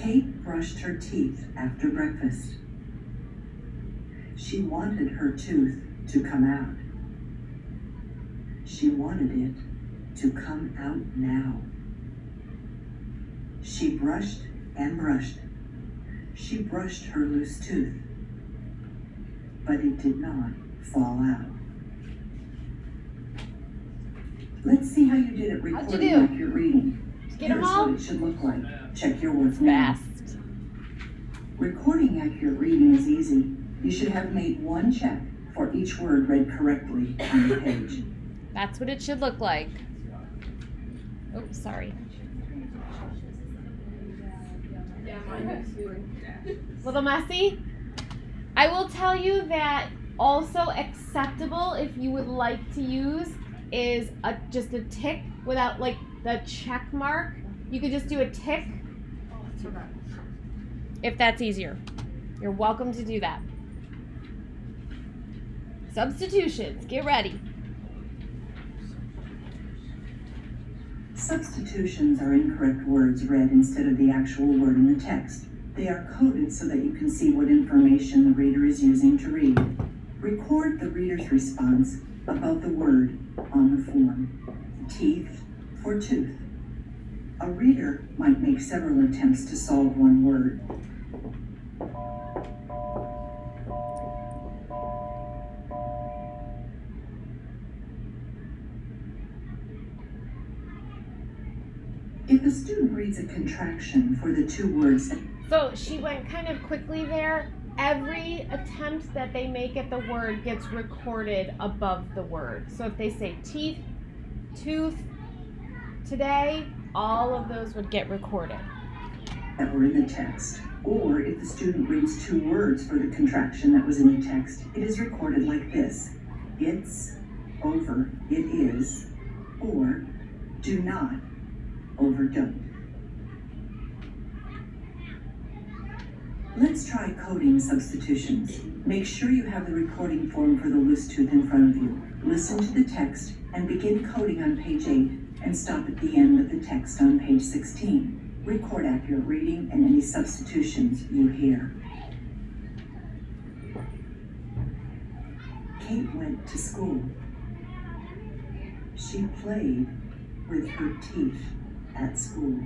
Kate brushed her teeth after breakfast. She wanted her tooth to come out. She wanted it to come out now. She brushed and brushed. She brushed her loose tooth, but it did not fall out. Let's see how you did at recording accurate reading. Get them Here's all? what it should look like. Check your work now. Fast. Recording accurate reading is easy. You should have made one check for each word read correctly on the page. That's what it should look like. Oh, sorry. Yeah, mine is too. Little messy? I will tell you that also acceptable if you would like to use is just a tick without like the check mark. You could just do a tick if that's easier. You're welcome to do that. Substitutions, get ready. Substitutions are incorrect words read instead of the actual word in the text. They are coded so that you can see what information the reader is using to read. Record the reader's response above the word on the form. Teeth for tooth. A reader might make several attempts to solve one word. If a student reads a contraction for the two words. So she went kind of quickly there. Every attempt that they make at the word gets recorded above the word. So if they say teeth, tooth, today, all of those would get recorded. That were in the text. Or if the student reads two words for the contraction that was in the text, it is recorded like this. It's over it is, or do not over don't. Let's try coding substitutions. Make sure you have the recording form for the loose tooth in front of you. Listen to the text and begin coding on page 8 and stop at the end of the text on page 16. Record accurate reading and any substitutions you hear. Kate went to school. She played with her teeth at school.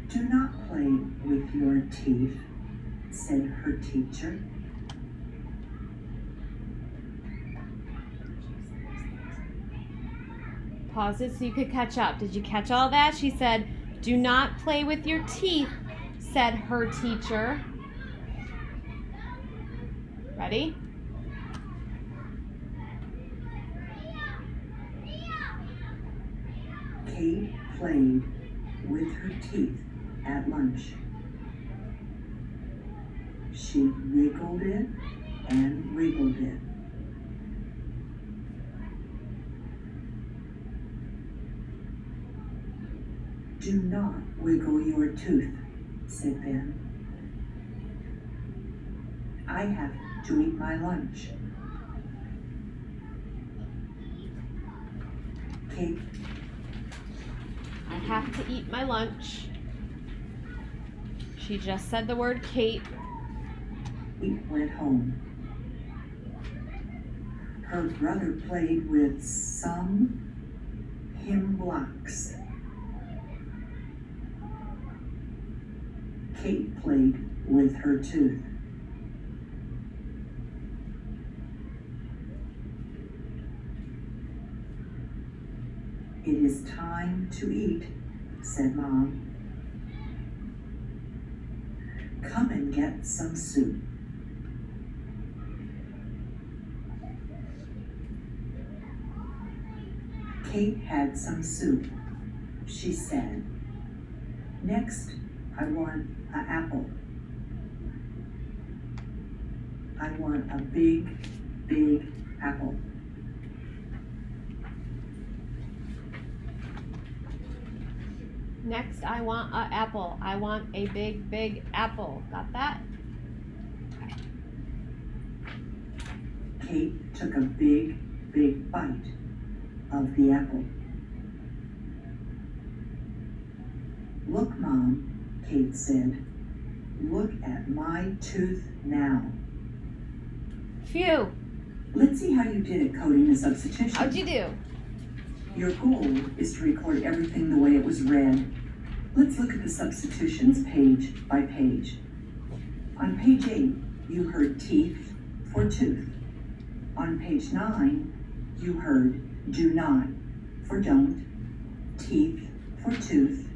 Do not play with your teeth, said her teacher. Pause it so you could catch up. Did you catch all that? She said, do not play with your teeth, said her teacher. Ready? Kate played with her teeth at lunch. She wiggled it and wiggled it. Do not wiggle your tooth, said Ben. I have to eat my lunch. Kate, I have to eat my lunch. She just said the word Kate. went home. Her brother played with some hymn blocks. Kate played with her tooth. It is time to eat, said Mom. Come and get some soup. Kate had some soup. She said, next, I want an apple. I want a big, big apple. Next, I want an apple. I want a big, big apple. Got that? Kate took a big, big bite of the apple. Look, Mom, Kate said. Look at my tooth now. Phew. Let's see how you did at coding the substitution. How'd you do? Your goal is to record everything the way it was read. Let's look at the substitutions page by page. On page 8, you heard teeth for tooth. On page 9, you heard do not for don't, teeth for tooth,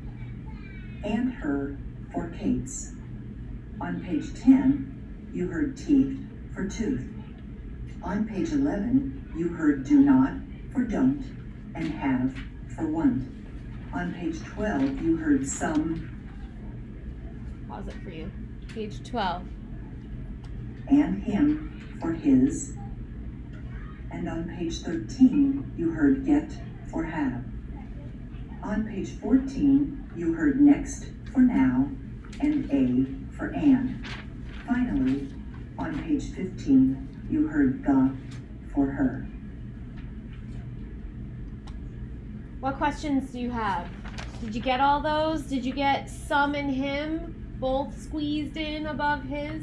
and her for Kate's. On page 10, you heard teeth for tooth. On page 11, you heard do not for don't, and have for want. On page 12, you heard some Pause it for you. Page 12. and him for his. And on page 13, you heard get for have. On page 14, you heard next for now and a for and. Finally, on page 15, you heard the for her. What questions do you have? Did you get all those? Did you get some and him both squeezed in above his?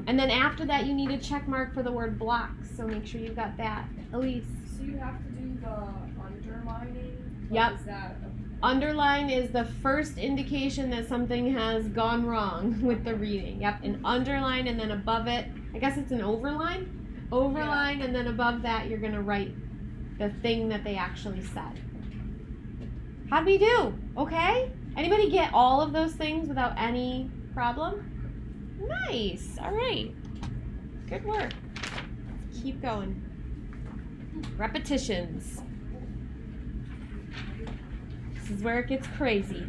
And then after that, you need a check mark for the word blocks. So make sure you got that. Elise. So you have to do the underlining? Yep. Is that Underline is the first indication that something has gone wrong with the reading. Yep, an underline and then above it, I guess it's an overline. Overline, and then above that you're gonna write the thing that they actually said. How'd we do? Okay? Anybody get all of those things without any problem? Nice. All right. Good work. Let's keep going. Repetitions. This is where it gets crazy.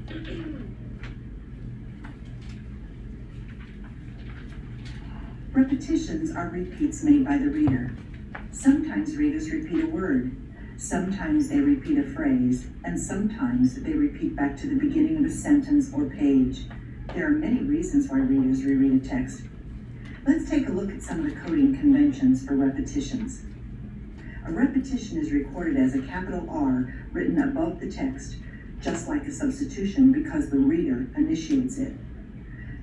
Repetitions are repeats made by the reader. Sometimes readers repeat a word, sometimes they repeat a phrase, and sometimes they repeat back to the beginning of a sentence or page. There are many reasons why readers reread a text. Let's take a look at some of the coding conventions for repetitions. A repetition is recorded as a capital R written above the text, just like a substitution because the reader initiates it.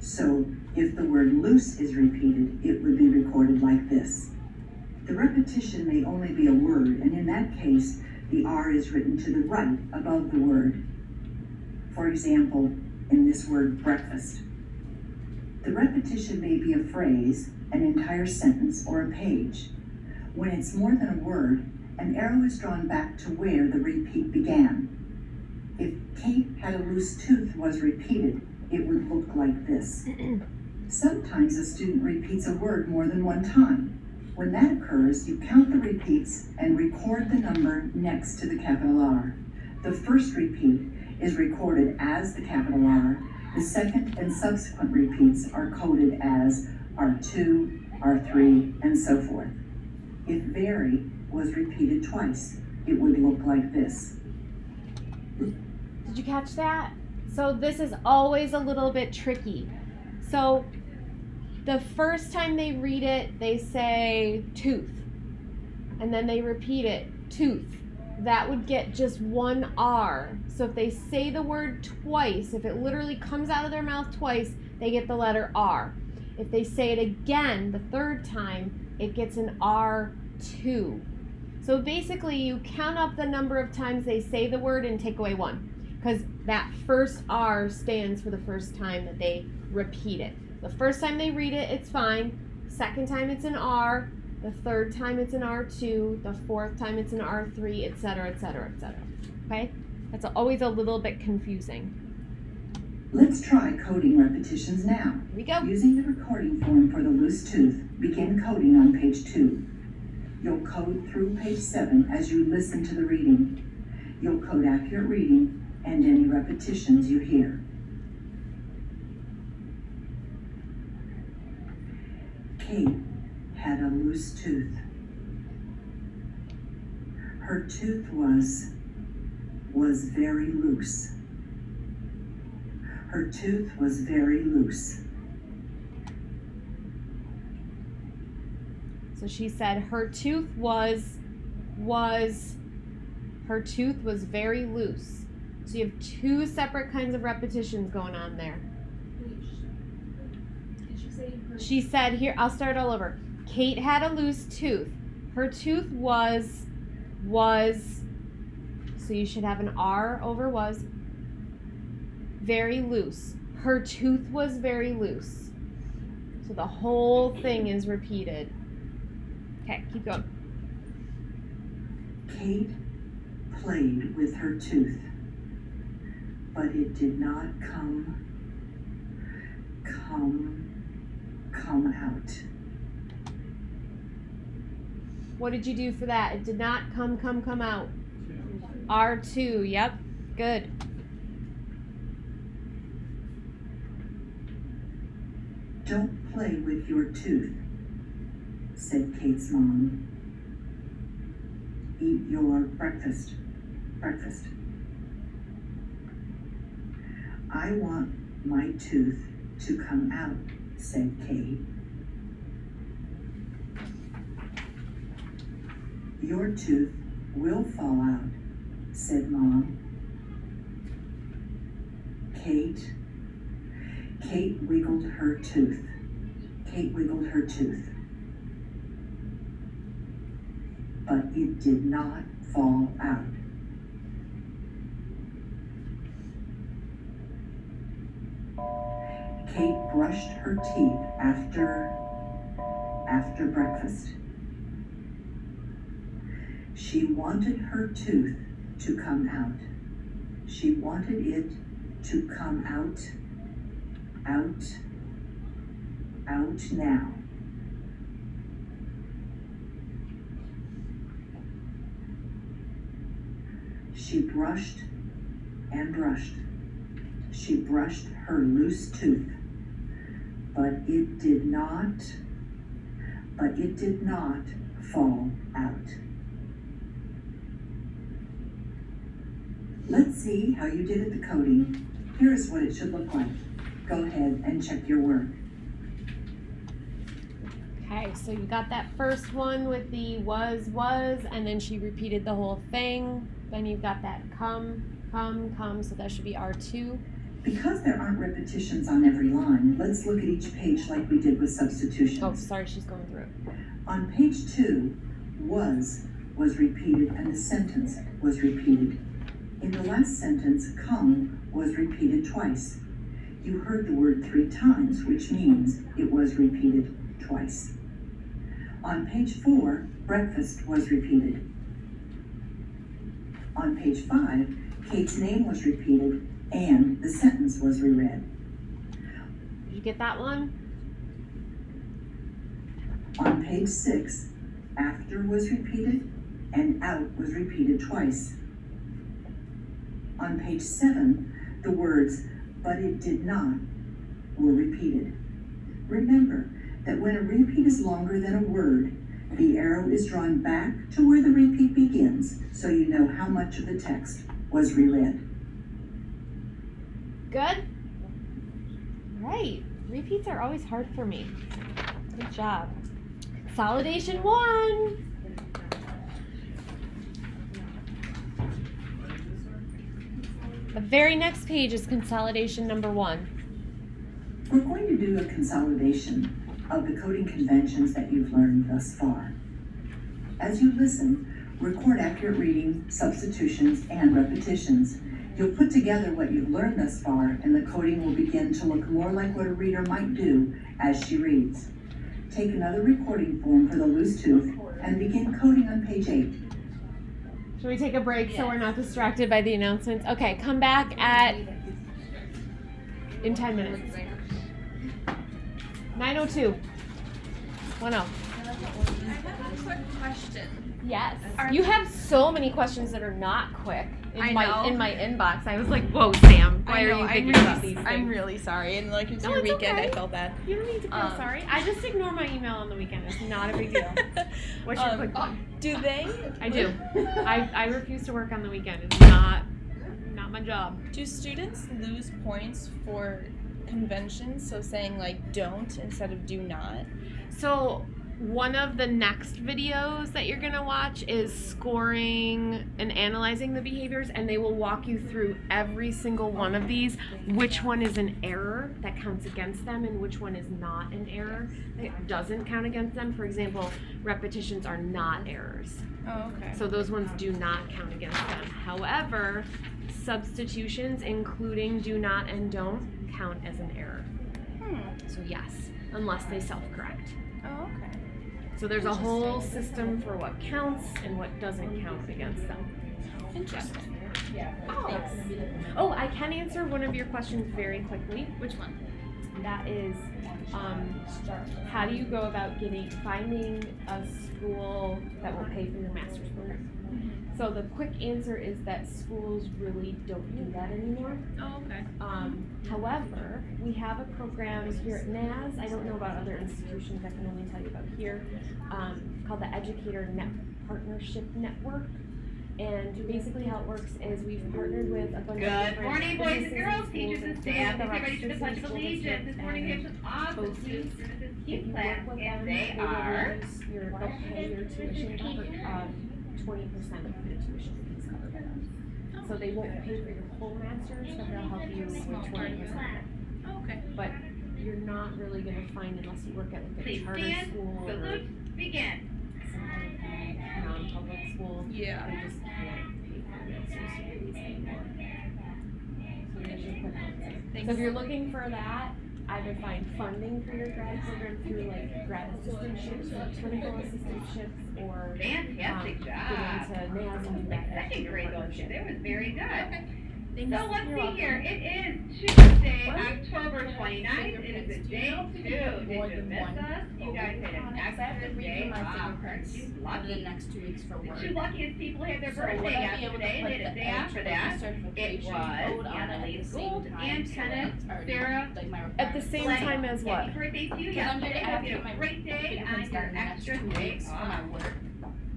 So if the word loose is repeated, it would be recorded like this. The The repetition may only be a word, and in that case, the R is written to the right above the word. For example, in this word breakfast. The repetition may be a phrase, an entire sentence, or a page. When it's more than a word, an arrow is drawn back to where the repeat began. If Kate had a loose tooth was repeated, it would look like this. Sometimes a student repeats a word more than one time. When that occurs, you count the repeats and record the number next to the capital R. The first repeat is recorded as the capital R. The second and subsequent repeats are coded as R2, R3, and so forth. If very was repeated twice, it would look like this. Did you catch that? So this is always a little bit tricky. So the first time they read it, they say tooth. And then they repeat it, tooth. That would get just one R. So if they say the word twice, if it literally comes out of their mouth twice, they get the letter R. If they say it again the third time, it gets an R2. So basically you count up the number of times they say the word and take away one, because that first R stands for the first time that they repeat it. The first time they read it, it's fine. Second time it's an R. The third time it's an R2. The fourth time it's an R3, etc., etc., etc. Okay? That's always a little bit confusing. Let's try coding repetitions now. Here we go. Using the recording form for the loose tooth, begin coding on page 2. You'll code through page 7 as you listen to the reading. You'll code accurate reading and any repetitions you hear. Kate had a loose tooth. Her tooth was very loose. Her tooth was very loose. So she said her tooth was very loose. So you have two separate kinds of repetitions going on there. Did you say her? She said, here, I'll start all over. Kate had a loose tooth. Her tooth was, so you should have an R over was, very loose. Her tooth was very loose. So the whole thing is repeated. Okay, keep going. Kate played with her tooth, but it did not come out. What did you do for that? It did not come out. R2, yep, good. Don't play with your tooth, said Kate's mom. Eat your breakfast. I want my tooth to come out, said Kate. Your tooth will fall out, said Mom. Kate wiggled her tooth. But it did not fall out. Kate brushed her teeth after breakfast. She wanted her tooth to come out. She wanted it to come out now. She brushed and brushed. She brushed her loose tooth, but it did not fall out. Let's see how you did at the coding. Here's what it should look like. Go ahead and check your work. Okay, so you got that first one with the was, and then she repeated the whole thing. Then you've got that come, so that should be R2. Because there aren't repetitions on every line, let's look at each page like we did with substitutions. Oh, sorry, she's going through it. On page 2, was repeated and the sentence was repeated. In the last sentence, come was repeated twice. You heard the word 3 times, which means it was repeated twice. On page 4, breakfast was repeated. On page 5, Kate's name was repeated and the sentence was reread. Did you get that one? On page 6, after was repeated and out was repeated twice. On page 7, the words, but it did not, were repeated. Remember that when a repeat is longer than a word, the arrow is drawn back to where the repeat begins, so you know how much of the text was reread. Good? Right. Repeats are always hard for me. Good job. Consolidation 1. The very next page is consolidation number 1. We're going to do a consolidation of the coding conventions that you've learned thus far. As you listen, record accurate reading, substitutions, and repetitions. You'll put together what you've learned thus far, and the coding will begin to look more like what a reader might do as she reads. Take another recording form for the loose tooth and begin coding on page 8. Should we take a break so we're not distracted by the announcements? Okay, come back in 10 minutes. 9:02. 10. I have a quick question. Yes. You have so many questions that are not quick in my inbox. I was like, whoa, Sam, why are you thinking about these things? I'm really sorry, and like it's No, your it's weekend, okay. I felt bad. You don't need to feel sorry. I just ignore my email on the weekend. It's not a big deal. What's your quick one? Do they? I do. I refuse to work on the weekend. It's not my job. Do students lose points for conventions? So saying like don't instead of do not? So one of the next videos that you're gonna watch is scoring and analyzing the behaviors, and they will walk you through every single one of these, which one is an error that counts against them and which one is not an error that doesn't count against them. For example, repetitions are not errors. Oh, okay. So those ones do not count against them. However, substitutions, including do not and don't, count as an error. So yes, unless they self-correct. Oh, okay. So there's a whole system for what counts and what doesn't count against them. Interesting. Oh, I can answer one of your questions very quickly. Which one? That is, how do you go about finding a school that will pay for your master's program? So the quick answer is that schools really don't do that anymore. Oh, okay. However, we have a program here at NAS, I don't know about other institutions, I can only tell you about here, called the Educator Partnership Network. And basically how it works is we've partnered with a bunch of Good different morning, boys and businesses girls, schools, teachers and including staff. the Get ready for the Rochester Pledge of School Allegiance. District, This morning we have some awesome both students in this if cute you class, work with them, and they are. they'll pay your tuition covered, 20% of your tuition fees covered by them. So they won't pay for your whole master's, but they'll help you with 20%. Oh, okay. But you're not really gonna find unless you work at like a Please charter stand, school or salute, begin. some kind of non-public school. Yeah. They just can't pay for your master's degrees anymore. So there's your quick answer. So if you're looking for that, either find funding for your grad program through like grad assistantships or clinical assistantships, or Fantastic job. get into NAS and do that. Second grade motion, that was very good. Thanks. So let's You're see welcome. here, it is Tuesday, October 29th, it is a day 2, did you miss us? You guys had an excellent day, wow, aren't you For the lucky? next 2 weeks for The work. 2 luckiest people had their So would birthday I be able to yesterday, put they had a the day after that. It certification was code on it at the Annalise same Gould time, and so Kenneth, it's already, Sarah, like, my At the same Blake. time as what? Happy birthday to you Because I'm yesterday, gonna have hope you to had a put my great day fingerprints on down your in the next extra 2 day weeks for off. my work.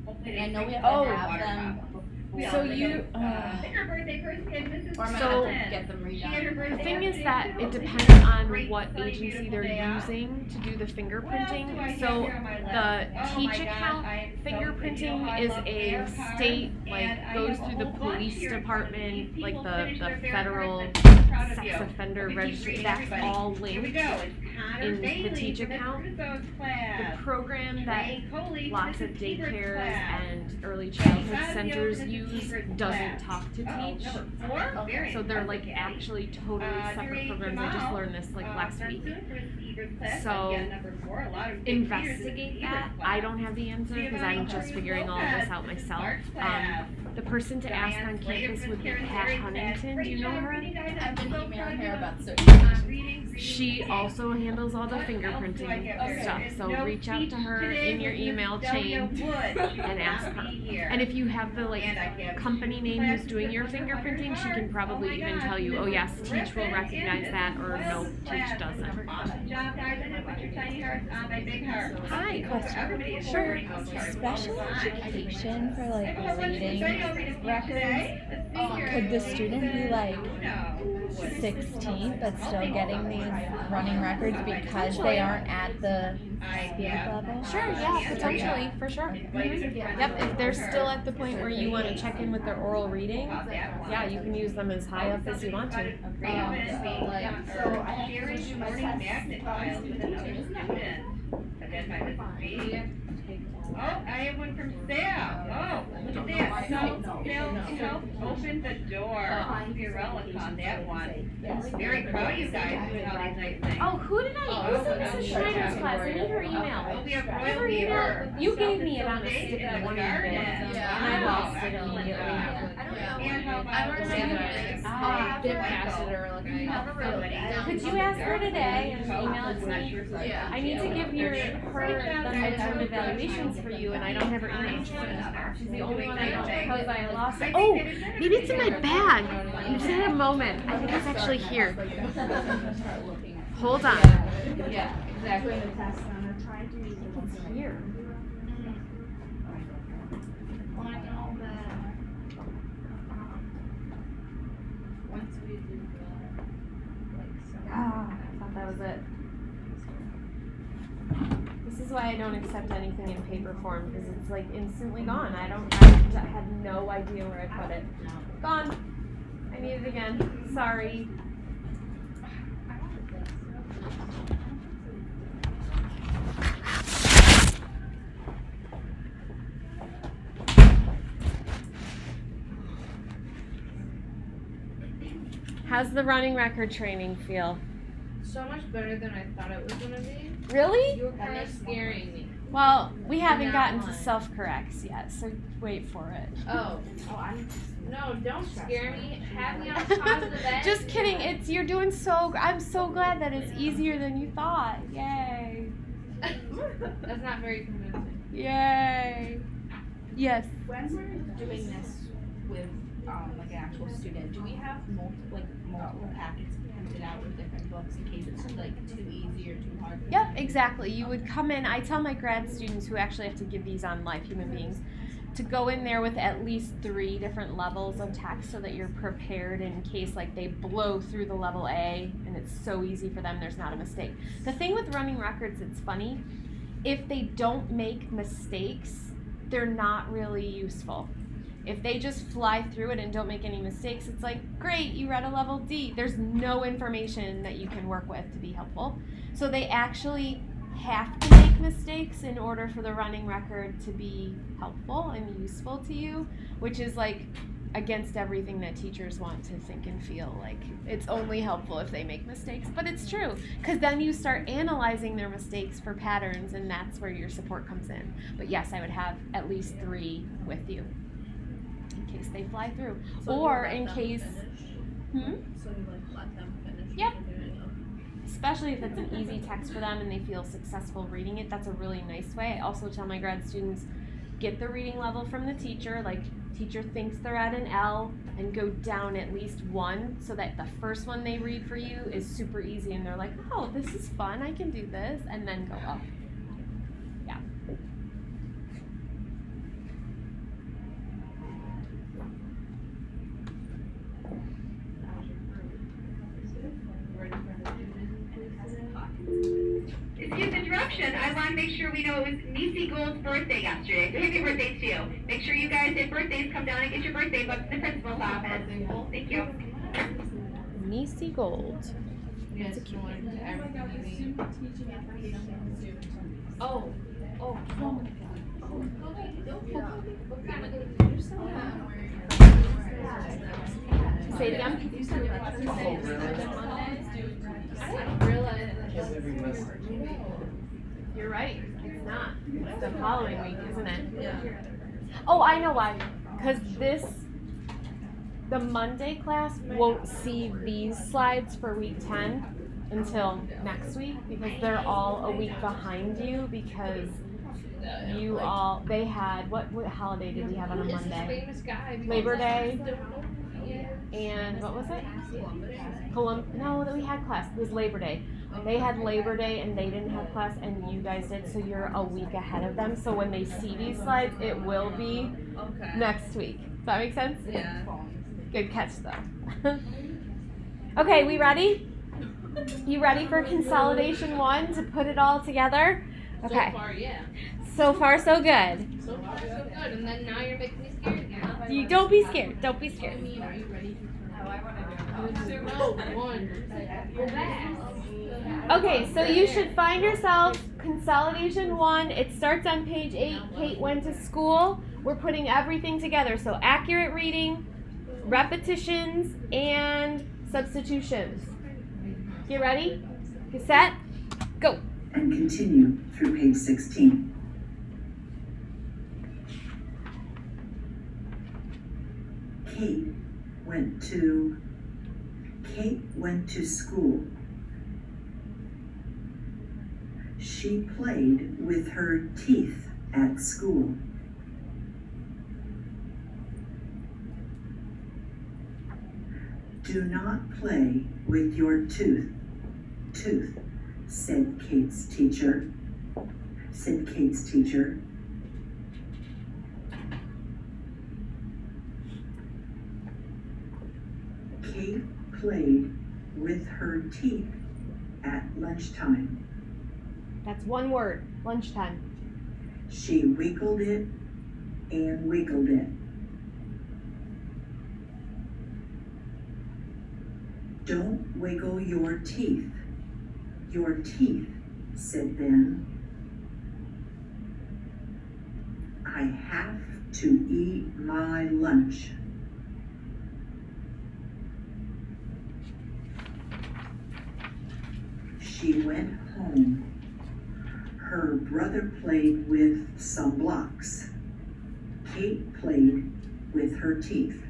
Hopefully And I they know we drink have all to the have water them bottle. We So also you- get, I think our birthday person is Mrs. Or am I So- gonna get them She had her redone? birthday The thing is yesterday, that too. it So depends you have a on great, what sunny, agency beautiful they're day out. using to do the What else do I fingerprinting. have So here on my list? the Oh my Teach gosh, account I am so fingerprinting is love a bear cards, state, and like, I goes have a through the whole bunch police here in front of me. department, These like people the finished their bear federal cards. I'm so proud of sex you. offender Let me keep registry. reading, That's everybody. all Here we linked. go. It's Connor in the Bailey Teach from Miss account. Russo's The class. program that Ray Coley lots from of Mrs. Keeber's daycares class. and early Fabio childhood from centers Mrs. use Keeber's doesn't class. talk to Uh-oh, teach. number 4? Very So they're like impressive, Abby. actually totally separate Yuri programs. I just Jamal, learned this like last from week. Keeber's class. So, Again, number 4. A lot of big readers in Investigate Keeber's that. class. I don't have the answer because I'm just figuring all of this out myself. The person to ask on campus would be Pat Huntington. Do you know her? I've been emailing her about certain She also handles all the fingerprinting stuff. So reach out to her in your email chain and ask her. And if you have the like company name who's doing your fingerprinting, she can probably even tell you, oh yes, Teach will recognize that, or no, Teach doesn't. Awesome job, guys. And then put your tiny hearts on my big heart. Hi, question. Everybody is Sure. wearing those hearts. Special education for like reading records. records. Could the student be like 16 but still getting these running records because they aren't at the speed level? Sure, yeah, potentially, for sure. Yep, if they're still at the point where you want to check in with their oral reading, yeah, you can use them as high up as you want to. Sharon morning magnet files with another student. Again, by Mrs. B. Oh, I have one from Sam. Oh, look at that. Help open the door. Fiorella on that one. Very proud of you guys doing all these nice things. Oh, who did I use in Mrs. Schneider's class? I need her email. Oh, we have Give Royal her Beaver. email. You gave me it on a Self-contained sticky in the one garden. day, and I lost it immediately. And how about I learned Samantha? I did pass it earlier. Could you ask her today and email it to me? Yeah. I need to give her the midterm evaluations for you, and I don't have her email. She's the only one I don't because I lost it. Oh, maybe it's in my bag. Just had a moment. I think it's actually here. Hold on. Yeah, exactly. It's here. Ah, I thought that was it. This is why I don't accept anything in paper form, because it's like instantly gone. I had no idea where I put it. Gone. I need it again. Sorry. How's the running record training feel? So much better than I thought it was gonna be. Really? You were kind of scaring me. Well, we haven't Not gotten to one. self-corrects yet, so wait for it. No, don't scare me. Have me on a positive end. Just kidding. You're doing so. I'm so glad that it's easier than you thought. Yay! That's not very convincing. Yay! Yes. When we're doing this with like an actual student, do we have multiple packets printed out with different books in case it's like too easy or too hard? Yep. Exactly. You would come in. I tell my grad students who actually have to give these on live human beings to go in there with at least 3 different levels of text so that you're prepared in case like they blow through the level A and it's so easy for them, there's not a mistake. The thing with running records, it's funny, if they don't make mistakes, they're not really useful. If they just fly through it and don't make any mistakes, it's like, great, you read a level D. There's no information that you can work with to be helpful. So they actually have to make mistakes in order for the running record to be helpful and useful to you, which is like against everything that teachers want to think and feel. Like it's only helpful if they make mistakes, but it's true, because then you start analyzing their mistakes for patterns, and that's where your support comes in. But yes, I would have at least 3 with you in case they fly through, or in case So you let them finish. Yep. Especially if it's an easy text for them and they feel successful reading it. That's a really nice way. I also tell my grad students, get the reading level from the teacher. Like, teacher thinks they're at an L, and go down at least 1 so that the first one they read for you is super easy and they're like, oh, this is fun, I can do this, and then go up. Yeah. we know it was Niecy Gold's birthday yesterday, so happy birthday to you. Make sure you guys at birthdays come down and get your birthday book in the principal's office. Thank you. Niecy Gold. Yes, going to every meeting. Oh, no. Say it again. I didn't realize You're right. It's not. It's the following week, isn't it? Yeah. Oh, I know why. Because the Monday class won't see these slides for week 10 until next week because they're all a week behind you because they had, what holiday did we have on a Monday? Famous guy. Labor Day. And what was it? No, that we had class. It was Labor Day. They had Labor Day and they didn't have class and you guys did, so you're a week ahead of them. So when they see these slides, it will be next week. Does that make sense? Yeah. Good catch though. Okay, we ready? You ready for consolidation 1 to put it all together? Okay. So far, yeah. So far, so good. So far, so good. And then now you're making me scared again. You don't be scared. Don't be scared. Are you ready? No, one. Go back. Okay, so you should find yourself consolidation 1. It starts on page 8. Kate went to school. We're putting everything together. So accurate reading, repetitions, and substitutions. Get ready? Get set? Go. And continue through page 16. Kate went to school. She played with her teeth at school. Do not play with your tooth, said Kate's teacher. Kate played with her teeth at lunchtime. That's one word. Lunchtime. She wiggled it and wiggled it. Don't wiggle your teeth, said Ben. I have to eat my lunch. She went home. Her brother played with some blocks. Kate played with her teeth.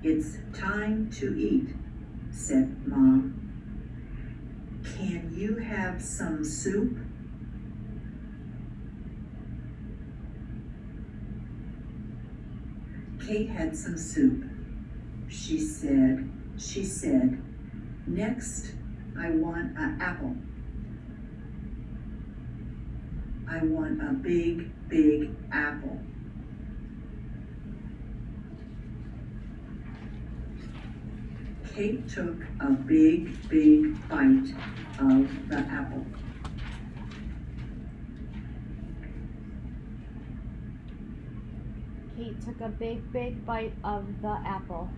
It's time to eat, said Mom. Can you have some soup? Kate had some soup. She said, next, I want an apple. I want a big, big apple. Kate took a big, big bite of the apple. Kate took a big, big bite of the apple.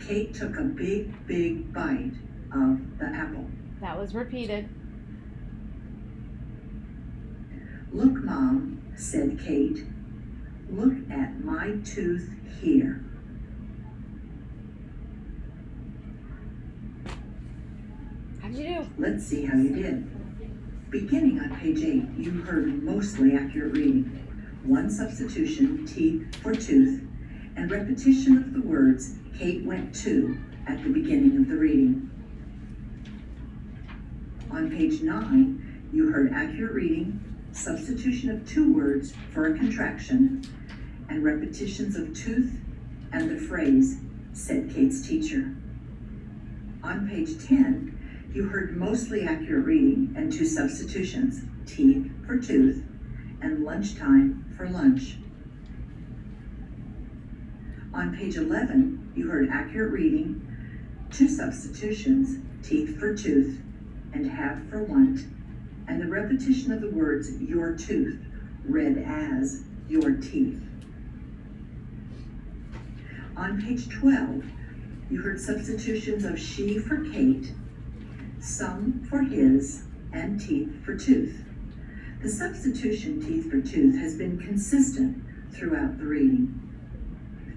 Kate took a big, big bite of the apple. That was repeated. Look, Mom, said Kate. Look at my tooth here. How'd you do? Let's see how you did. Beginning on page 8, you heard mostly accurate reading. One substitution, teeth for tooth, and repetition of the words Kate went to at the beginning of the reading. On page 9, you heard accurate reading, substitution of 2 words for a contraction, and repetitions of tooth and the phrase, said Kate's teacher. On page 10, you heard mostly accurate reading and 2 substitutions, teeth for tooth and lunchtime for lunch. On page 11, you heard accurate reading, 2 substitutions, teeth for tooth, and have for want, and the repetition of the words your tooth, read as your teeth. On page 12, you heard substitutions of she for Kate, some for his, and teeth for tooth. The substitution teeth for tooth has been consistent throughout the reading.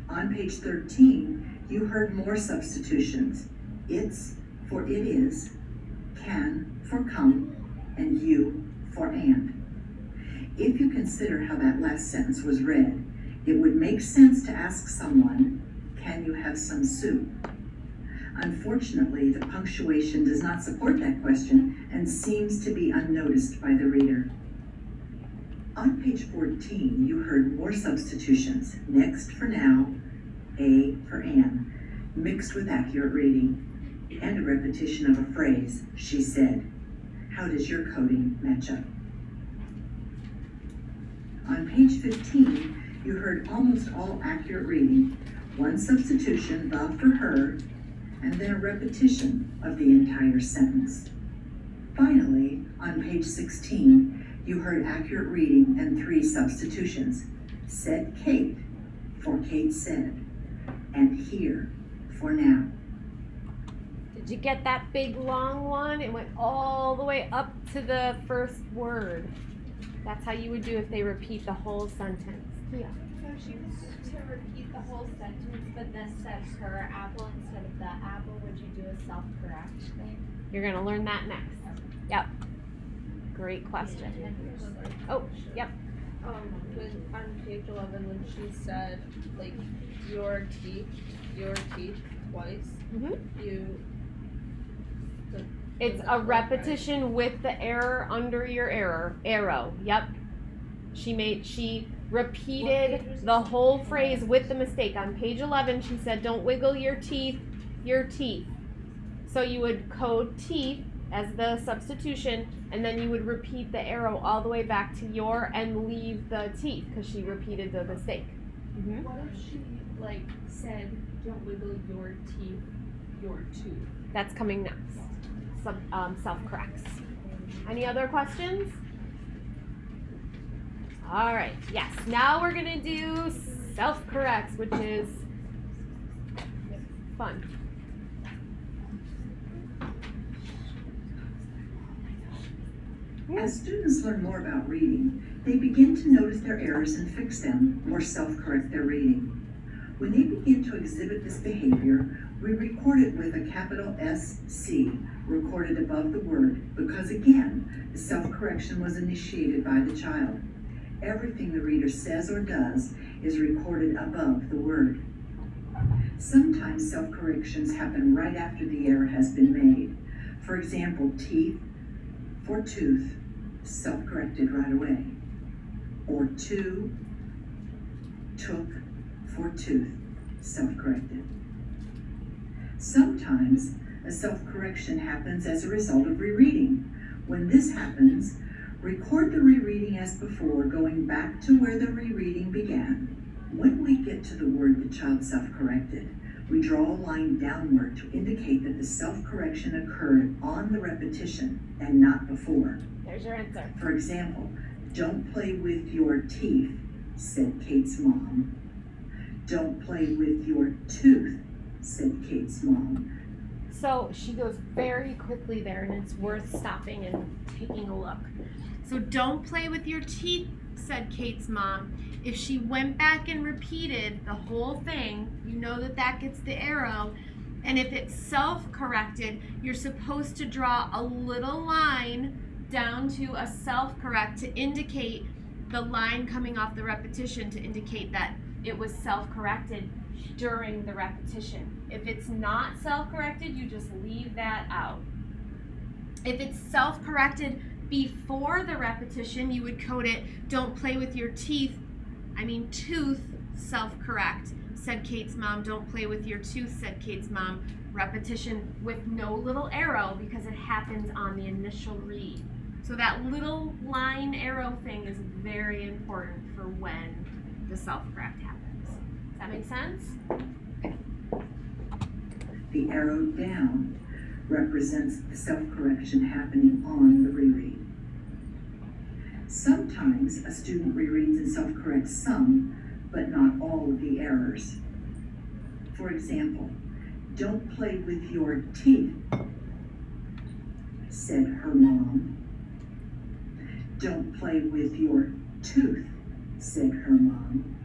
On page 13, you heard more substitutions. It's for it is, can for come, and you for and. If you consider how that last sentence was read, it would make sense to ask someone, can you have some soup? Unfortunately, the punctuation does not support that question and seems to be unnoticed by the reader. On page 14, you heard more substitutions, next for now, a for an, mixed with accurate reading, and a repetition of a phrase, she said. How does your coding match up? On page 15, you heard almost all accurate reading, 1 substitution, the for her, and then a repetition of the entire sentence. Finally, on page 16, you heard accurate reading and 3 substitutions. Said Kate for Kate said, and here for now. Did you get that big long one? It went all the way up to the first word. That's how you would do if they repeat the whole sentence. Yeah. So she was to repeat the whole sentence, but then said her apple instead of the apple. Would you do a self-correct thing? You're gonna learn that next. Yep. Great question. Oh, yep. When on page 11, when she said like your teeth twice, It's a repetition with the error under your arrow. Yep. She repeated the whole phrase with the mistake. On page 11, she said, don't wiggle your teeth. So you would code teeth as the substitution, and then you would repeat the arrow all the way back to your and leave the teeth, because she repeated the mistake. What if she said, don't wiggle your teeth, your tooth? That's coming next. Self-corrects. Any other questions? All right, yes. Now we're gonna do self-corrects, which is fun. As students learn more about reading, they begin to notice their errors and fix them or self-correct their reading. When they begin to exhibit this behavior, we record it with a capital SC recorded above the word because, again, the self-correction was initiated by the child. Everything the reader says or does is recorded above the word. Sometimes self-corrections happen right after the error has been made. For example, teeth for tooth, self-corrected right away. Or took for tooth, self-corrected. Sometimes a self-correction happens as a result of rereading. When this happens, record the rereading as before, going back to where the rereading began. When we get to the word the child self-corrected, we draw a line downward to indicate that the self-correction occurred on the repetition and not before. There's your answer. For example, don't play with your teeth, said Kate's mom. Don't play with your tooth, said Kate's mom. So she goes very quickly there, and it's worth stopping and taking a look. So don't play with your teeth, said Kate's mom. If she went back and repeated the whole thing, you know that gets the arrow. And if it's self-corrected, you're supposed to draw a little line down to a self-correct to indicate the line coming off the repetition to indicate that it was self-corrected during the repetition. If it's not self-corrected, you just leave that out. If it's self-corrected before the repetition, you would code it, don't play with your tooth, self-correct, said Kate's mom. Don't play with your tooth, said Kate's mom. Repetition with no little arrow because it happens on the initial read. So that little line arrow thing is very important for when the self-correct happens. that make sense? The arrow down represents the self-correction happening on the reread. Sometimes a student rereads and self-corrects some, but not all of the errors. For example, "Don't play with your teeth," said her mom. "Don't play with your tooth," said her mom.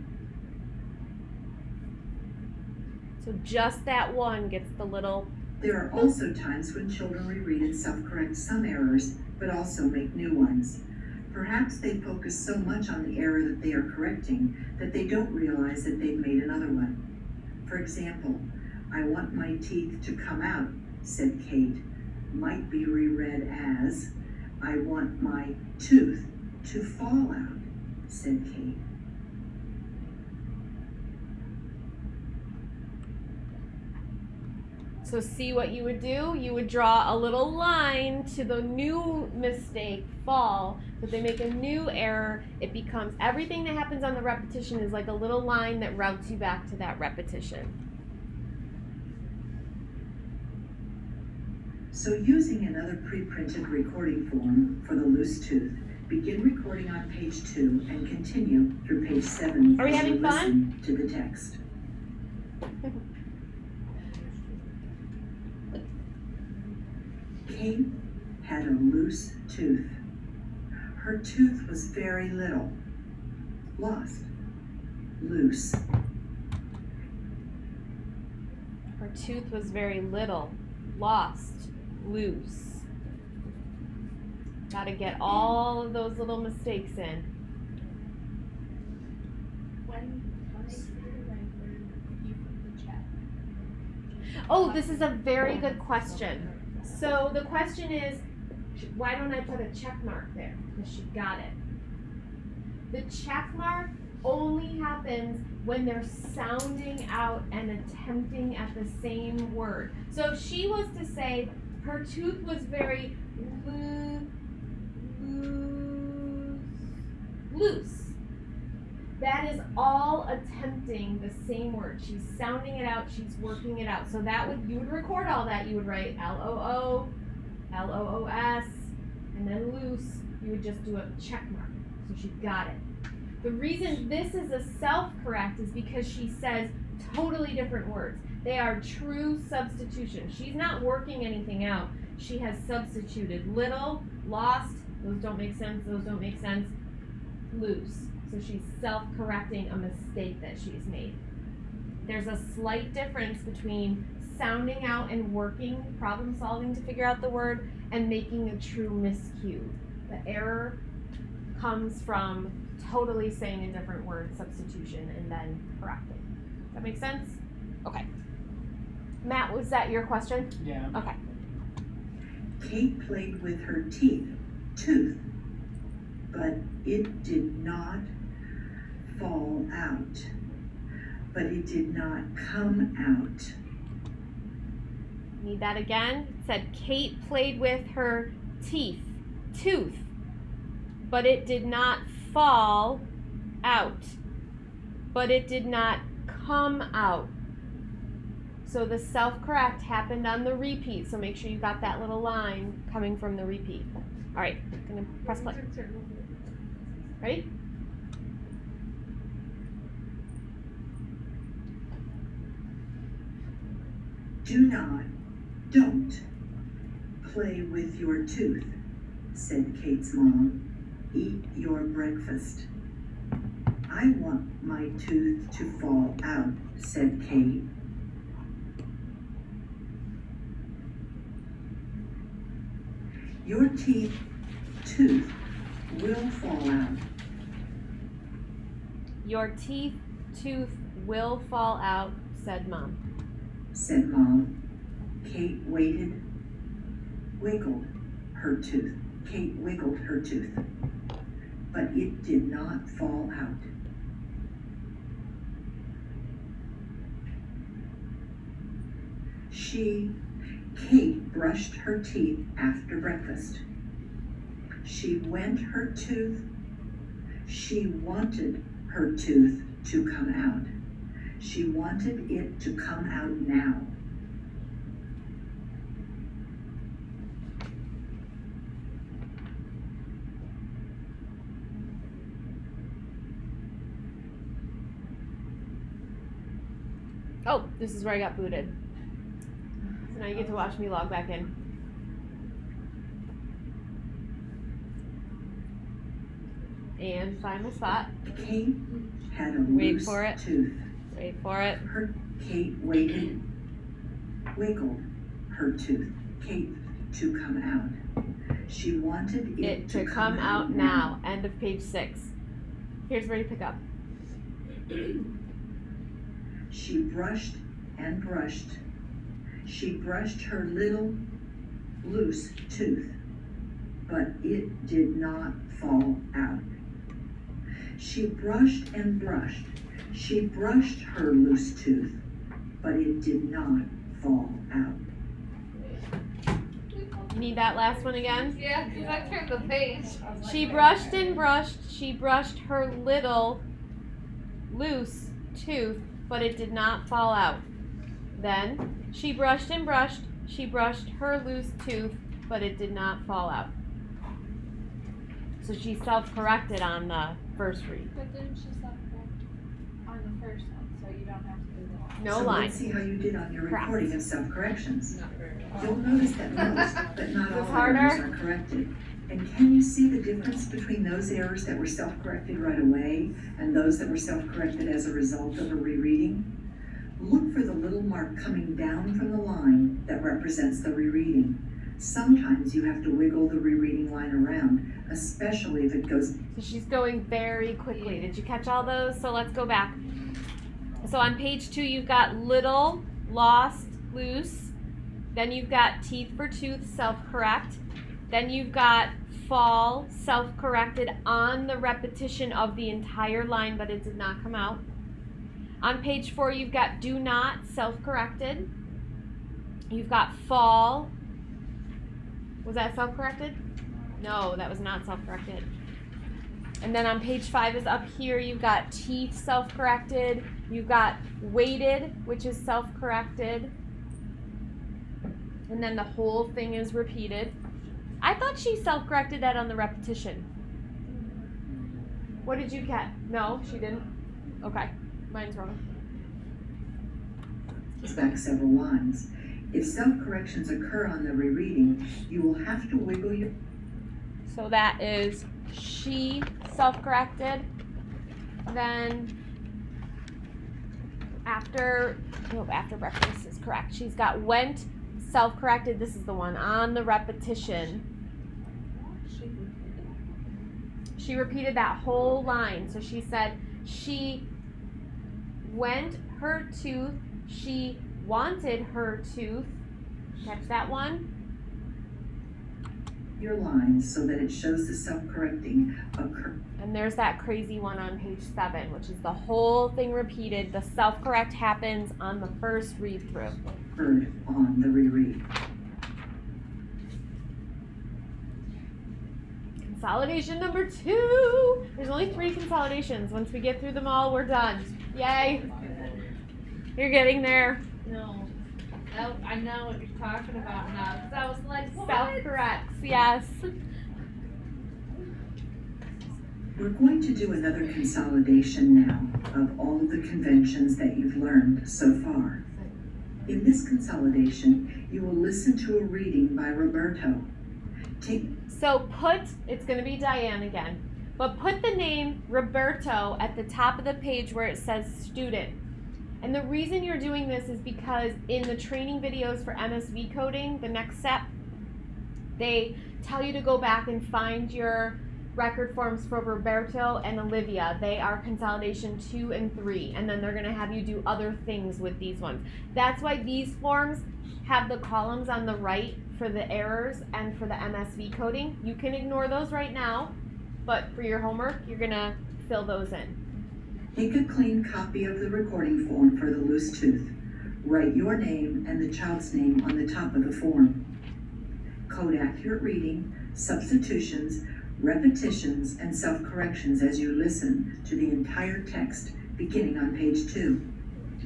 So just that one gets the little. There are also times when children reread and self-correct some errors, but also make new ones. Perhaps they focus so much on the error that they are correcting that they don't realize that they've made another one. For example, "I want my teeth to come out," said Kate, might be reread as, "I want my tooth to fall out," said Kate. So see what you would do? You would draw a little line to the new mistake, fall, but they make a new error. It becomes, everything that happens on the repetition is like a little line that routes you back to that repetition. So using another pre-printed recording form for the loose tooth, begin recording on page 2 and continue through page 7. Are we having fun? Listen to the text. Kate had a loose tooth. Her tooth was very little. Lost. Loose. Her tooth was very little. Lost. Loose. Got to get all of those little mistakes in. When I see the right word, you put the check. Oh, this is a very good question. So the question is, why don't I put a check mark there? Because she got it. The check mark only happens when they're sounding out and attempting at the same word. So if she was to say, her tooth was very loose. That is all attempting the same word. She's sounding it out, she's working it out. So that would, you would record all that. You would write L-O-O, L-O-O-S, and then loose. You would just do a check mark. So she got it. The reason this is a self-correct is because she says totally different words. They are true substitution. She's not working anything out. She has substituted little, lost, those don't make sense, those don't make sense, loose. So she's self-correcting a mistake that she's made. There's a slight difference between sounding out and working, problem solving to figure out the word, and making a true miscue. The error comes from totally saying a different word, substitution, and then correcting. Does that make sense? Okay. Matt, was that your question? Yeah. Okay. Kate played with her tooth, but it did not fall out, but it did not come out. Need that again? It said Kate played with her tooth, but it did not fall out, but it did not come out. So the self-correct happened on the repeat, so make sure you got that little line coming from the repeat. All right, I'm gonna press play. Ready? Don't play with your tooth, said Kate's mom. Eat your breakfast. I want my tooth to fall out, said Kate. Your tooth will fall out. Your tooth will fall out, said Mom. Said Mom. Kate wiggled her tooth. Kate wiggled her tooth, but it did not fall out. Kate brushed her teeth after breakfast. She wanted her tooth to come out. She wanted it to come out now. Oh, this is where I got booted. So now you get to watch me log back in. And find my spot. Kate had a Wait loose for it. tooth. Wait for it. Kate wiggled her tooth. Kate to come out. She wanted It to come out now. End of page 6. Here's where you pick up. She brushed and brushed. She brushed her little loose tooth, but it did not fall out. She brushed and brushed. She brushed her loose tooth, but it did not fall out. Need that last one again? Yeah, because I turned the page. She brushed and brushed. She brushed her little loose tooth, but it did not fall out. Then she brushed and brushed. She brushed her loose tooth, but it did not fall out. So she self-corrected on the first read. But didn't she self-correct on the first one, so you don't have to do that? No So line. let's see how you did on your Correct. recording of self-corrections. Not very well. You'll notice that most, but not Is this all errors harder? are corrected. And can you see the difference between those errors that were self-corrected right away and those that were self-corrected as a result of a rereading? Look for the little mark coming down from the line that represents the rereading. Sometimes you have to wiggle the rereading line around, especially if it goes. So she's going very quickly. Did you catch all those? So let's go back. So on page 2, you've got little, lost, loose. Then you've got teeth for tooth, self-correct. Then you've got fall, self-corrected on the repetition of the entire line, but it did not come out. On page 4, you've got do not, self-corrected. You've got fall. Was that self-corrected? No, that was not self-corrected. And then on page 5 is up here, you've got teeth, self-corrected. You've got weighted, which is self-corrected. And then the whole thing is repeated. I thought she self-corrected that on the repetition. What did you get? No, she didn't. Okay, mine's wrong. Back several lines. If self-corrections occur on the rereading, you will have to wiggle your. So that is she self-corrected. Then after breakfast is correct. She's got went self-corrected. This is the one on the repetition. She repeated that whole line. So she said she went her tooth. She wanted her tooth. Catch that one? Your lines so that it shows the self-correcting occur. And there's that crazy one on page 7, which is the whole thing repeated. The self-correct happens on the first read-through. Heard on the reread. Consolidation number 2. There's only 3 consolidations. Once we get through them all, we're done. Yay. You're getting there. No. I know what you're talking about now. Because I was like, what? Self-corrects, yes. We're going to do another consolidation now of all of the conventions that you've learned so far. In this consolidation, you will listen to a reading by Roberto. So it's going to be Diane again, but put the name Roberto at the top of the page where it says student. And the reason you're doing this is because in the training videos for MSV coding, the next step, they tell you to go back and find your record forms for Roberto and Olivia. They are consolidation 2 and 3, and then they're going to have you do other things with these ones. That's why these forms have the columns on the right for the errors and for the MSV coding. You can ignore those right now, but for your homework, you're going to fill those in. Take a clean copy of the recording form for the loose tooth. Write your name and the child's name on the top of the form. Code accurate reading, substitutions, repetitions, and self-corrections as you listen to the entire text beginning on page 2.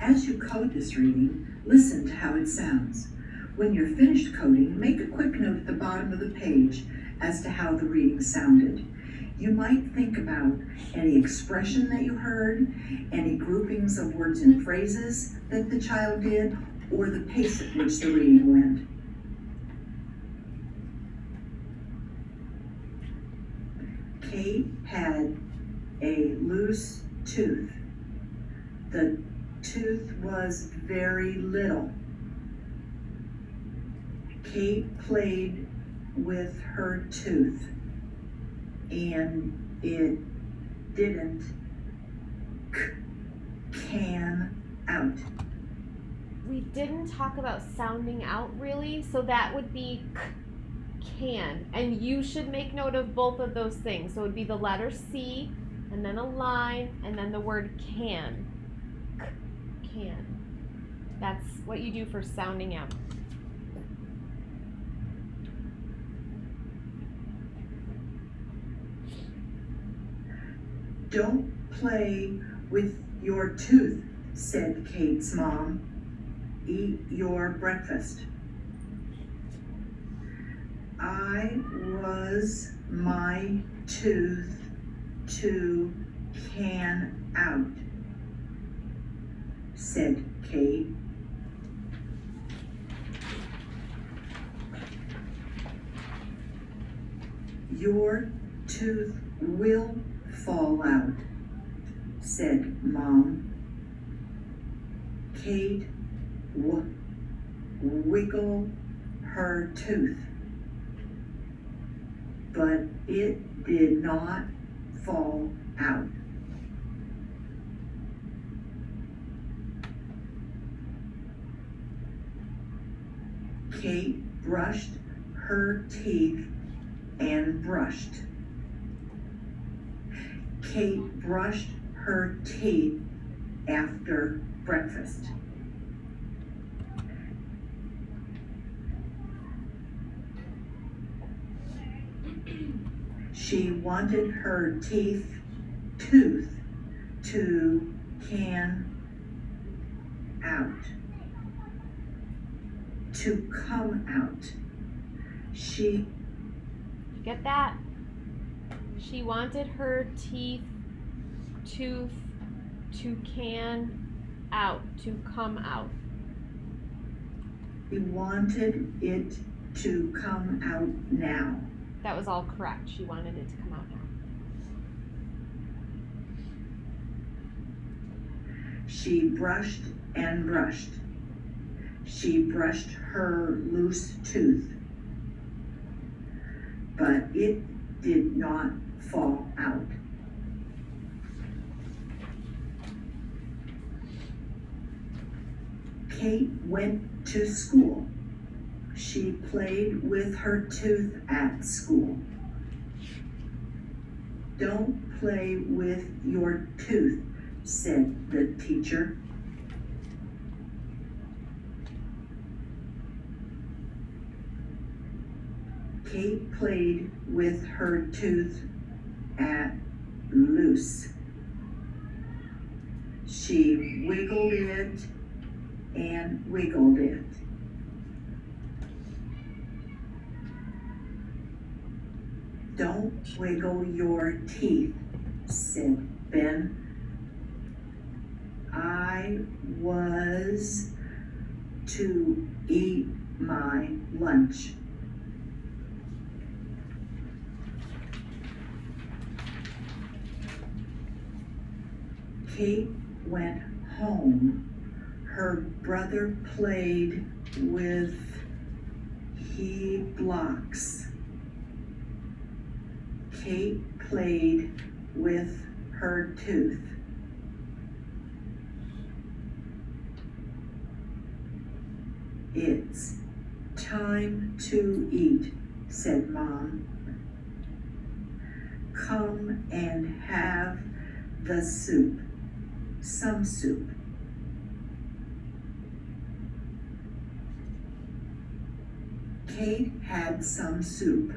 As you code this reading, listen to how it sounds. When you're finished coding, make a quick note at the bottom of the page as to how the reading sounded. You might think about any expression that you heard, any groupings of words and phrases that the child did, or the pace at which the reading went. Kate had a loose tooth. The tooth was very little. Kate played with her tooth, and it didn't can out. We didn't talk about sounding out really, so that would be can. And you should make note of both of those things. So it would be the letter C, and then a line, and then the word can. Can. That's what you do for sounding out. Don't play with your tooth, said Kate's mom. Eat your breakfast. I was my tooth to can out, said Kate. Your tooth will fall out, said Mom. Kate wiggled her tooth, but it did not fall out. Kate brushed her teeth and brushed. Kate brushed her teeth after breakfast. She wanted her tooth to can out, to come out. She, get that? She wanted her tooth to can out, to come out. She wanted it to come out now. That was all correct. She wanted it to come out now. She brushed and brushed. She brushed her loose tooth, but it did not fall out. Kate went to school. She played with her tooth at school. Don't play with your tooth, said the teacher. Kate played with her tooth at loose. She wiggled it and wiggled it. Don't wiggle your teeth, said Ben. I was to eat my lunch. Kate went home. Her brother played with blocks. Kate played with her tooth. It's time to eat, said Mom. Come and have the soup, some soup. Kate had some soup.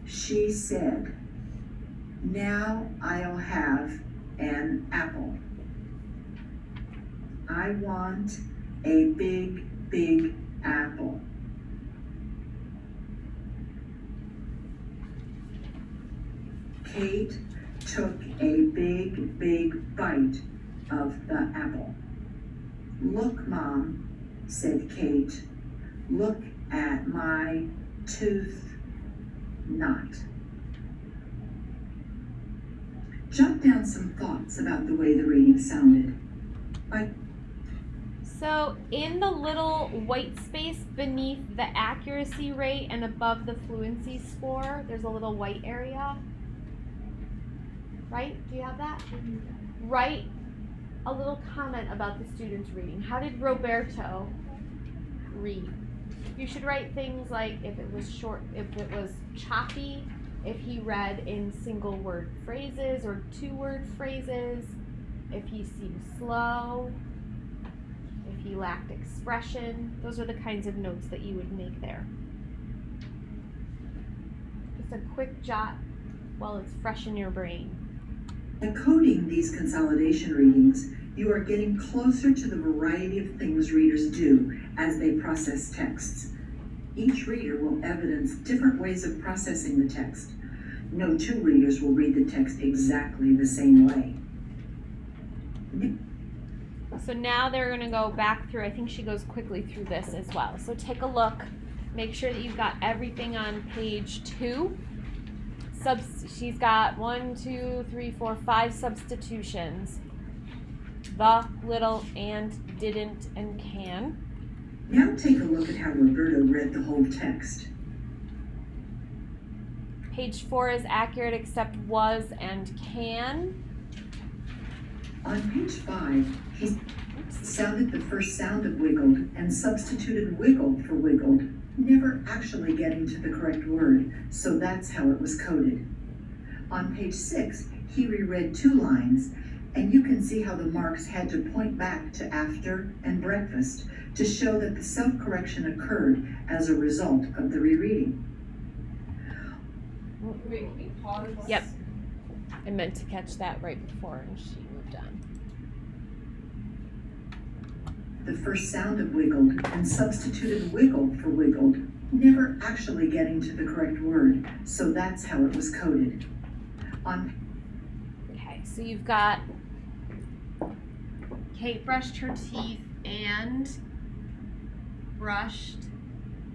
She said, "Now I'll have an apple." I want a big, big apple. Kate took a big, big bite of the apple. Look, Mom, said Kate. Look at my tooth knot. Jot down some thoughts about the way the reading sounded. So in the little white space beneath the accuracy rate and above the fluency score, there's a little white area. Right? Do you have that? Write a little comment about the student's reading. How did Roberto read? You should write things like if it was short, if it was choppy, if he read in single word phrases or 2-word phrases, if he seemed slow, if he lacked expression. Those are the kinds of notes that you would make there. Just a quick jot while it's fresh in your brain. By coding these consolidation readings, you are getting closer to the variety of things readers do as they process texts. Each reader will evidence different ways of processing the text. No two readers will read the text exactly the same way. So now they're going to go back through. I think she goes quickly through this as well. So take a look. Make sure that you've got everything on page 2. She's got 1, 2, 3, 4, 5 substitutions. The, little, and, didn't, and can. Now take a look at how Roberto read the whole text. Page 4 is accurate except was and can. On page 5, he sounded the first sound of wiggled and substituted wiggle for wiggled, never actually getting to the correct word, so that's how it was coded. On page 6, he reread 2 lines, and you can see how the marks had to point back to after and breakfast to show that the self-correction occurred as a result of the rereading. Wait, can we pause? Yep. I meant to catch that right before and she moved on. The first sound of wiggled and substituted wiggle for wiggled, never actually getting to the correct word, so that's how it was coded. Okay, so you've got Kate brushed her teeth and brushed,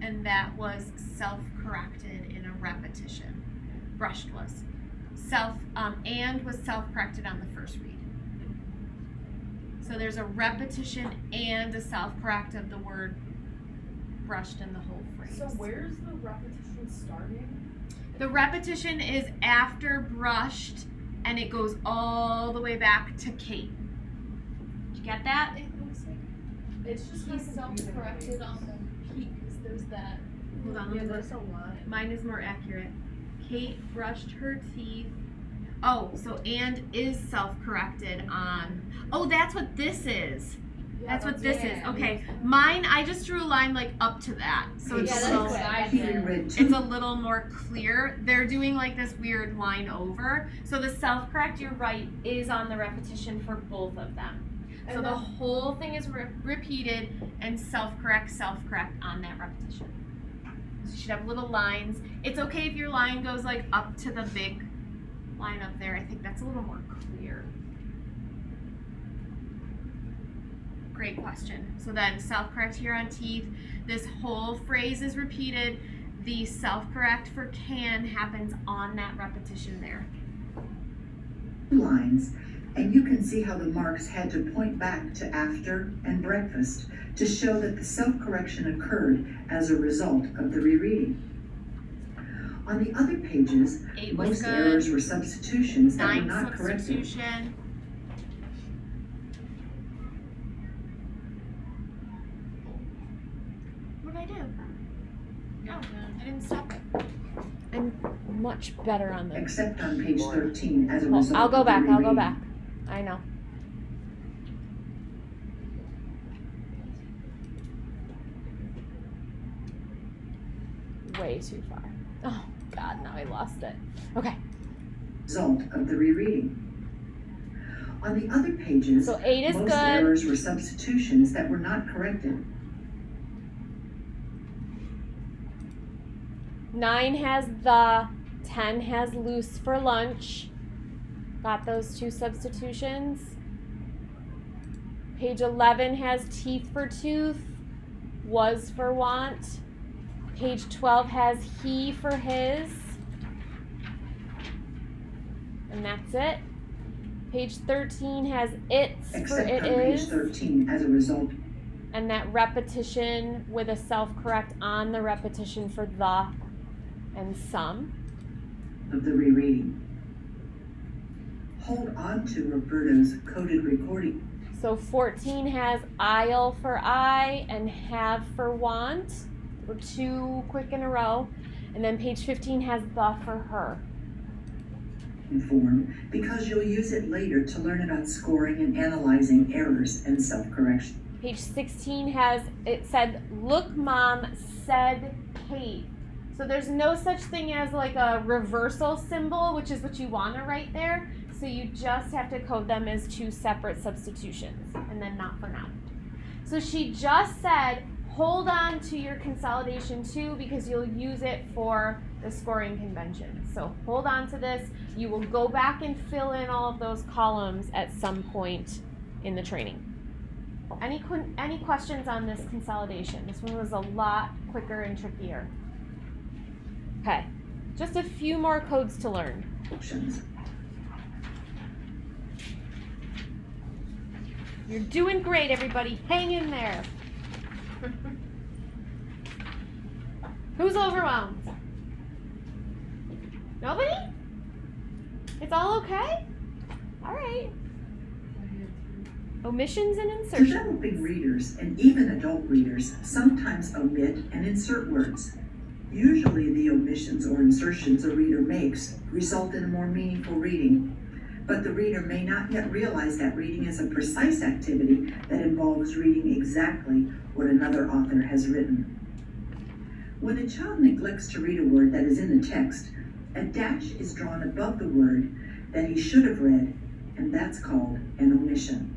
and that was self-corrected in a repetition. Brushed was. And was self-corrected on the first read. So there's a repetition and a self-correct of the word brushed in the whole phrase. So where's the repetition starting? The repetition is after brushed, and it goes all the way back to Kate. Did you get that? It looks like it's just he's self-corrected on the peak because there's that. Hold on, let me look. A lot. Mine is more accurate. Kate brushed her teeth. Oh, so and is self-corrected on. Oh, that's what this is. That's what this is. Okay. Mine, I just drew a line like up to that. So it's a little more clear. They're doing like this weird line over. So the self-correct, you're right, is on the repetition for both of them. So the whole thing is repeated and self-correct on that repetition. So you should have little lines. It's okay if your line goes like up to the big line up there. I think that's a little more clear. Great question. So then self-correct here on teeth. This whole phrase is repeated. The self-correct for can happens on that repetition there. Lines, and you can see how the marks had to point back to after and breakfast to show that the self-correction occurred as a result of the rereading. On the other pages, most errors were substitutions that were not corrected. What did I do? No, I didn't stop it. I'm much better on this. Except on page 13 as a result. I'll go back. I know. Way too far. Oh God, now I lost it. Okay. Result of the rereading. On the other pages, So 8 is most good. errors were substitutions that were not corrected. 9 has the, 10 has loose for lunch. Got those 2 substitutions. Page 11 has teeth for tooth, was for want. Page 12 has he for his. And that's it. Page 13 has it's for Except it on page is. 13, as a result And that repetition with a self-correct on the repetition for the and some. of the rereading. Hold on to Roberto's coded recording. So 14 has I'll for I and have for want. We're 2 quick in a row. And then page 15 has the for her. Form because you'll use it later to learn about scoring and analyzing errors and self-correction. Page 16 has, it said, look mom, said Kate. So there's no such thing as like a reversal symbol, which is what you want to write there. So you just have to code them as 2 separate substitutions and then not for now. So she just said, hold on to your consolidation 2 because you'll use it for the scoring convention. So hold on to this. You will go back and fill in all of those columns at some point in the training. Any questions on this consolidation? This one was a lot quicker and trickier. Okay, just a few more codes to learn. You're doing great, everybody. Hang in there. Who's overwhelmed? Nobody? It's all okay? All right. Omissions and insertions. Developing readers and even adult readers sometimes omit and insert words. Usually the omissions or insertions a reader makes result in a more meaningful reading, but the reader may not yet realize that reading is a precise activity that involves reading exactly what another author has written. When a child neglects to read a word that is in the text, a dash is drawn above the word that he should have read, and that's called an omission.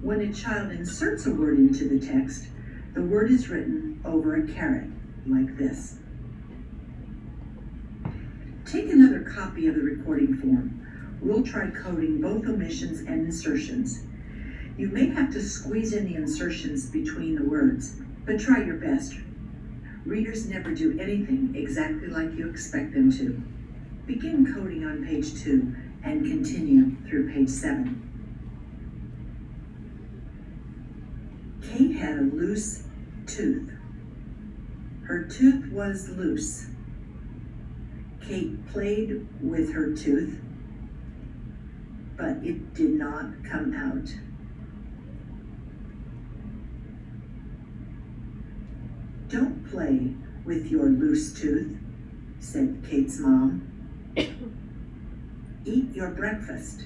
When a child inserts a word into the text, the word is written over a caret, like this. Take another copy of the recording form. We'll try coding both omissions and insertions. You may have to squeeze in the insertions between the words, but try your best. Readers never do anything exactly like you expect them to. Begin coding on page 2 and continue through page 7. Kate had a loose tooth. Her tooth was loose. Kate played with her tooth, but it did not come out. Don't play with your loose tooth, said Kate's mom. Eat your breakfast.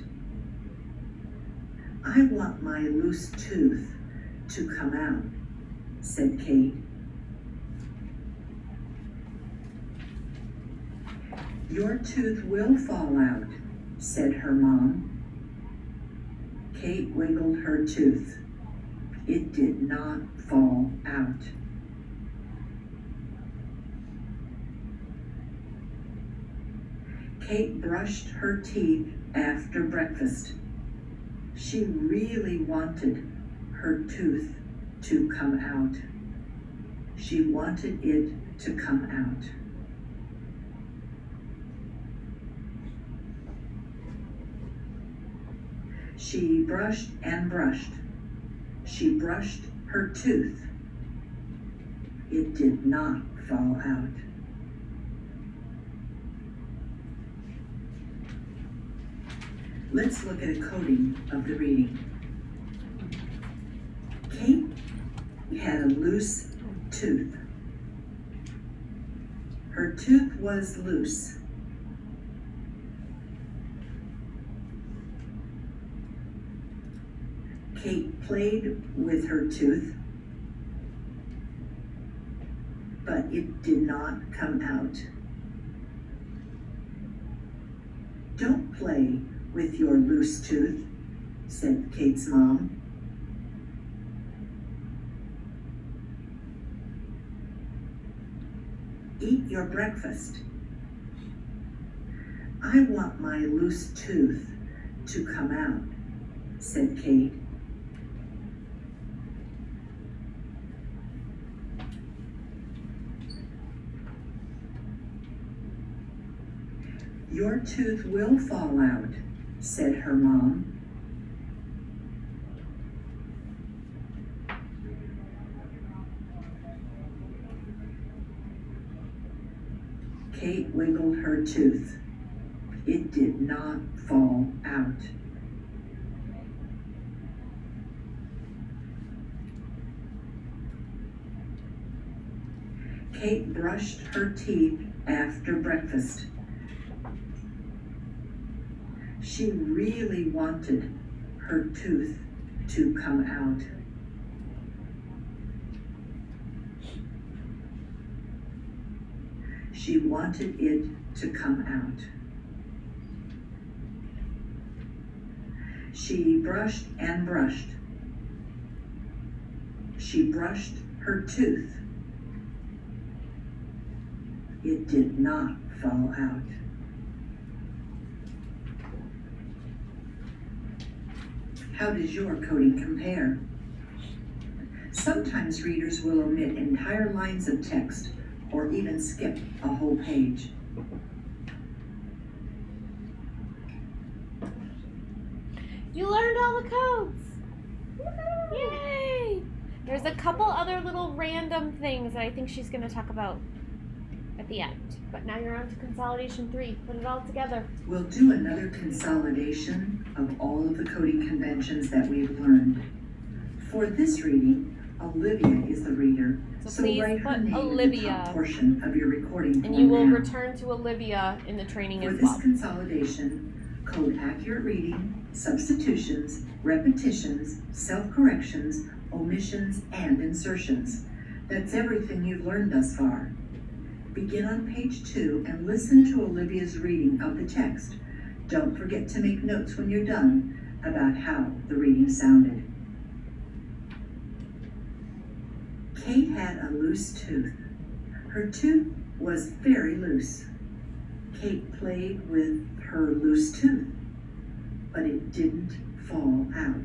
I want my loose tooth to come out, said Kate. Your tooth will fall out, said her mom. Kate wiggled her tooth. It did not fall out. Kate brushed her teeth after breakfast. She really wanted her tooth to come out. She wanted it to come out. She brushed and brushed. She brushed her tooth. It did not fall out. Let's look at a coding of the reading. Kate had a loose tooth. Her tooth was loose. Kate played with her tooth, but it did not come out. Don't play with your loose tooth," said Kate's mom. "Eat your breakfast." "I want my loose tooth to come out," said Kate. "Your tooth will fall out," said her mom. Kate wiggled her tooth. It did not fall out. Kate brushed her teeth after breakfast. She really wanted her tooth to come out. She wanted it to come out. She brushed and brushed. She brushed her tooth. It did not fall out. How does your coding compare? Sometimes readers will omit entire lines of text or even skip a whole page. You learned all the codes! Yay! There's a couple other little random things that I think she's going to talk about at the end. But now you're on to consolidation 3. Put it all together. We'll do another consolidation of all of the coding conventions that we've learned. For this reading, Olivia is the reader, so please write her put name in the Olivia. top portion of your recording And you will form now. return to Olivia in the training For as this well. consolidation, code accurate reading, substitutions, repetitions, self-corrections, omissions, and insertions. That's everything you've learned thus far. Begin on page 2 and listen to Olivia's reading of the text. Don't forget to make notes when you're done about how the reading sounded. Kate had a loose tooth. Her tooth was very loose. Kate played with her loose tooth, but it didn't fall out.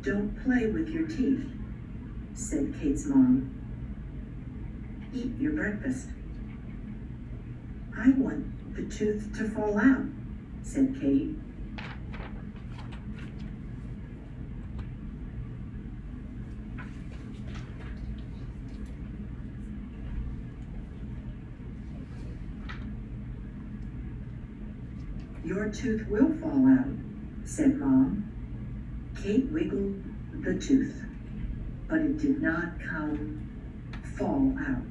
Don't play with your teeth, said Kate's mom. Eat your breakfast. I want the tooth to fall out, said Kate. Your tooth will fall out, said Mom. Kate wiggled the tooth, but it did not fall out.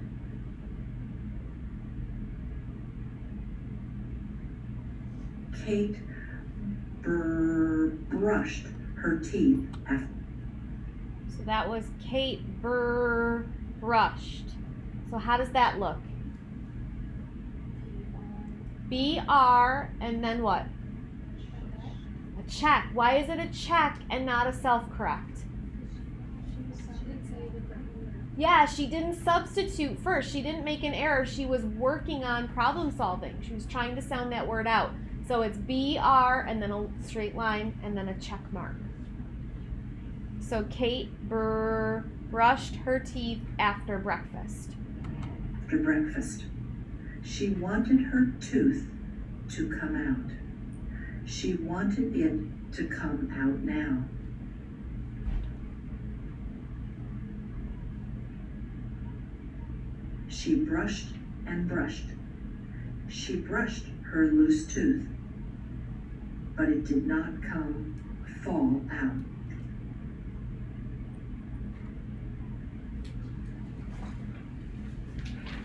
Kate brushed her teeth after. So that was Kate brushed. So how does that look? BR and then what? A check. Why is it a check and not a self-correct? Yeah, she didn't substitute first. She didn't make an error. She was working on problem solving. She was trying to sound that word out. So it's BR and then a straight line and then a check mark. So Kate brushed her teeth after breakfast. After breakfast. She wanted her tooth to come out. She wanted it to come out now. She brushed and brushed. She brushed her loose tooth, but it did not fall out.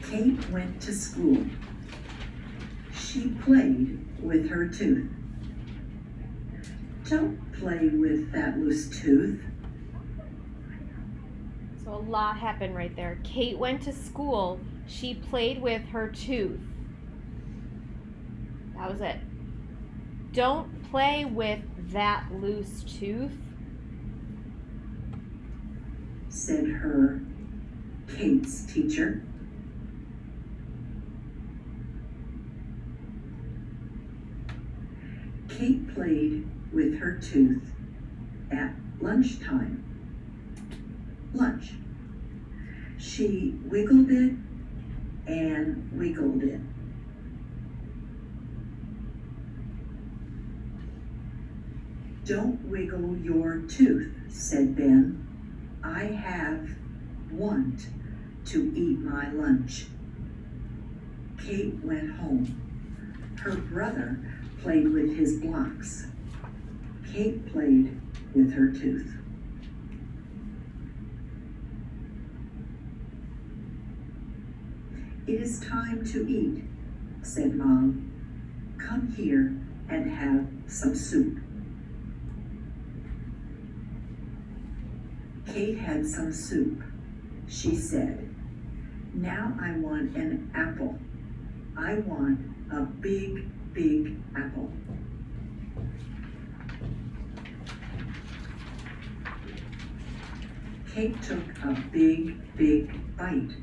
Kate went to school. She played with her tooth. Don't play with that loose tooth. So a lot happened right there. Kate went to school. She played with her tooth. That was it. Don't play with that loose tooth, said her, Kate's teacher. Kate played with her tooth at lunchtime. Lunch. She wiggled it and wiggled it. Don't wiggle your tooth, said Ben. I want to eat my lunch. Kate went home. Her brother played with his blocks. Kate played with her tooth. It is time to eat, said Mom. Come here and have some soup. Kate had some soup. She said, now I want an apple. I want a big, big apple. Kate took a big, big bite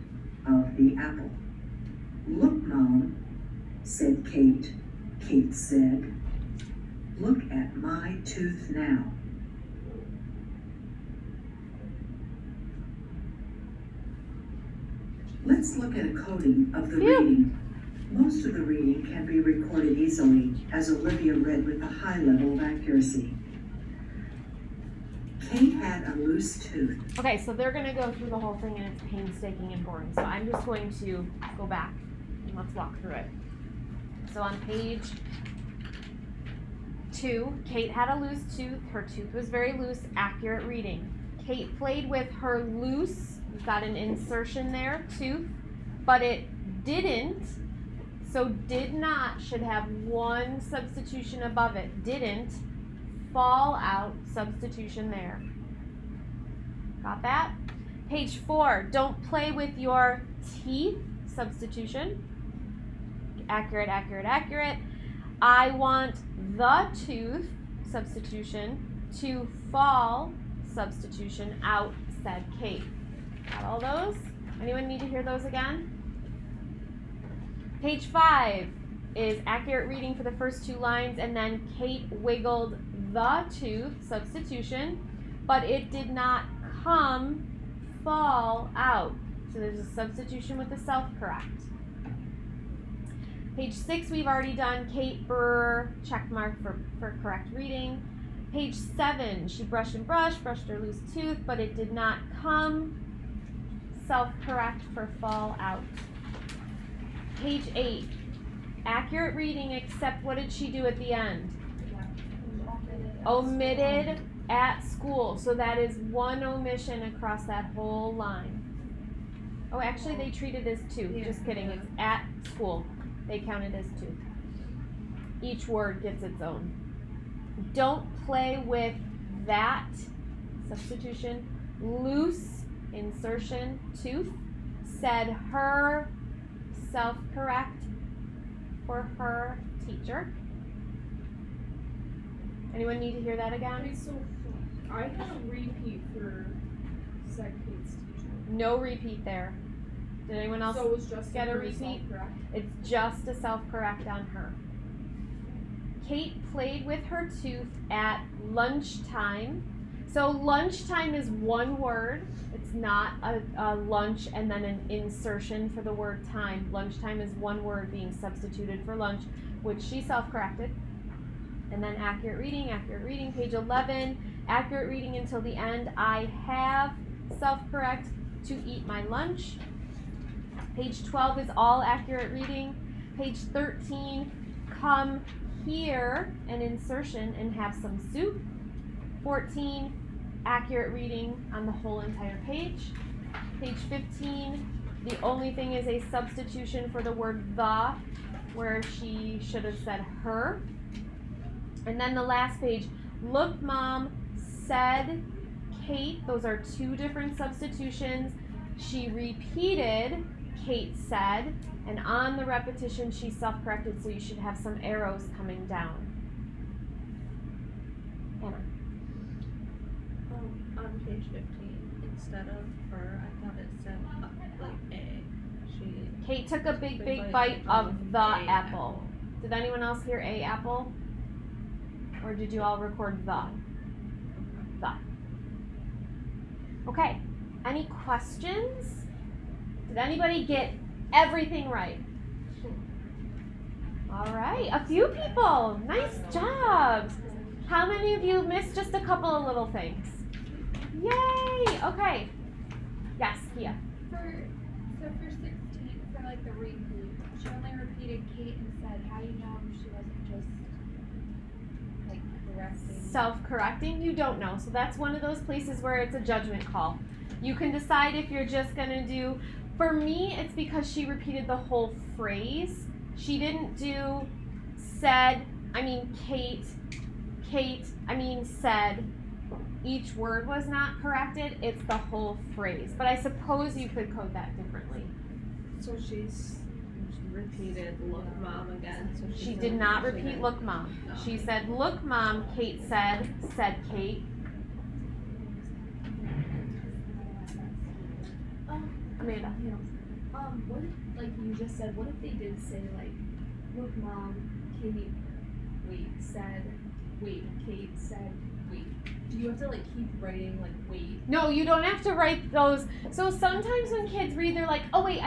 of the apple. Look, Mom, said Kate. Kate said, look at my tooth now. Let's look at a coding of the reading. Most of the reading can be recorded easily, as Olivia read with a high level of accuracy. Kate had a loose tooth. Okay, so they're going to go through the whole thing and it's painstaking and boring. So I'm just going to go back and let's walk through it. So on page 2, Kate had a loose tooth. Her tooth was very loose. Accurate reading. Kate played with her loose, you've got an insertion there, tooth, but it didn't, so did not should have one substitution above it. Didn't fall out, substitution there. Got that? Page 4, don't play with your teeth, substitution. Accurate, accurate, accurate. I want the tooth, substitution, to fall, substitution, out, said Kate. Got all those? Anyone need to hear those again? Page 5 is accurate reading for the first 2 lines, and then Kate wiggled the tooth, substitution, but it did not fall out. So there's a substitution with the self-correct. Page 6 we've already done. Kate Burr, check mark for correct reading. Page 7, she brushed and brushed her loose tooth, but it did not come. Self-correct for fall out. Page 8, accurate reading, except what did she do at the end? Omitted at school. So that is one omission across that whole line. Oh, actually they treat it as 2. Just kidding. It's at school. They count it as 2. Each word gets its own. Don't play with that, substitution, loose, insertion, tooth, said her, self-correct for her teacher. Anyone need to hear that again? Okay, so I got a repeat for said Kate's teacher. No repeat there. Did anyone else So it was just get a her repeat? self-correct? It's just a self-correct on her. Kate played with her tooth at lunchtime. So lunchtime is one word. It's not a lunch and then an insertion for the word time. Lunchtime is one word being substituted for lunch, which she self-corrected. And then accurate reading, page 11, accurate reading until the end. I have self-correct to eat my lunch. Page 12 is all accurate reading. Page 13, come here, an insertion, and have some soup. 14, accurate reading on the whole entire page. Page 15, the only thing is a substitution for the word the, where she should have said her. And then the last page, Look, Mom, said, Kate. Those are two different substitutions. She repeated, Kate said, and on the repetition she self-corrected, so you should have some arrows coming down. Anna. On page 15, instead of her, I thought it said like A. Kate took a big bite of the apple. Did anyone else hear a apple? Or did you all record the? The. Okay. Any questions? Did anybody get everything right? All right. A few people. Nice job. How many of you missed just a couple of little things? Yay. Okay. Yes, Kia. So for 16, for like the repeat, she only repeated Kate and said, how do you know she wasn't just like correcting? Self-correcting, you don't know. So that's one of those places where it's a judgment call. You can decide if you're just gonna do, for me, it's because she repeated the whole phrase. She didn't do said, Kate, said. Each word was not corrected, it's the whole phrase. But I suppose you could code that differently. So she repeated look, Mom again. So She did not repeat look, Mom. No. She said look, Mom, Kate said Kate. Amanda. What if, like you just said, what if they did say like, look, Mom, Kate, said, Kate said, do you have to like keep writing like wait? No, you don't have to write those. So sometimes when kids read, they're like, oh wait,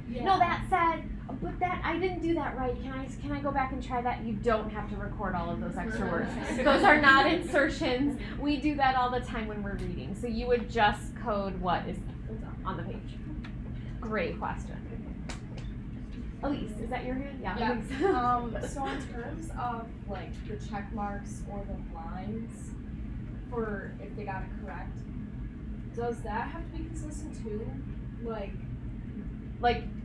no, that said, but that, I didn't do that right. Can I go back and try that? You don't have to record all of those extra words. Those are not insertions. We do that all the time when we're reading. So you would just code what is on the page. Great question. Elise, is that your hand? Yeah. Elise. So in terms of like the check marks or the lines, for if they got it correct, does that have to be consistent too? Like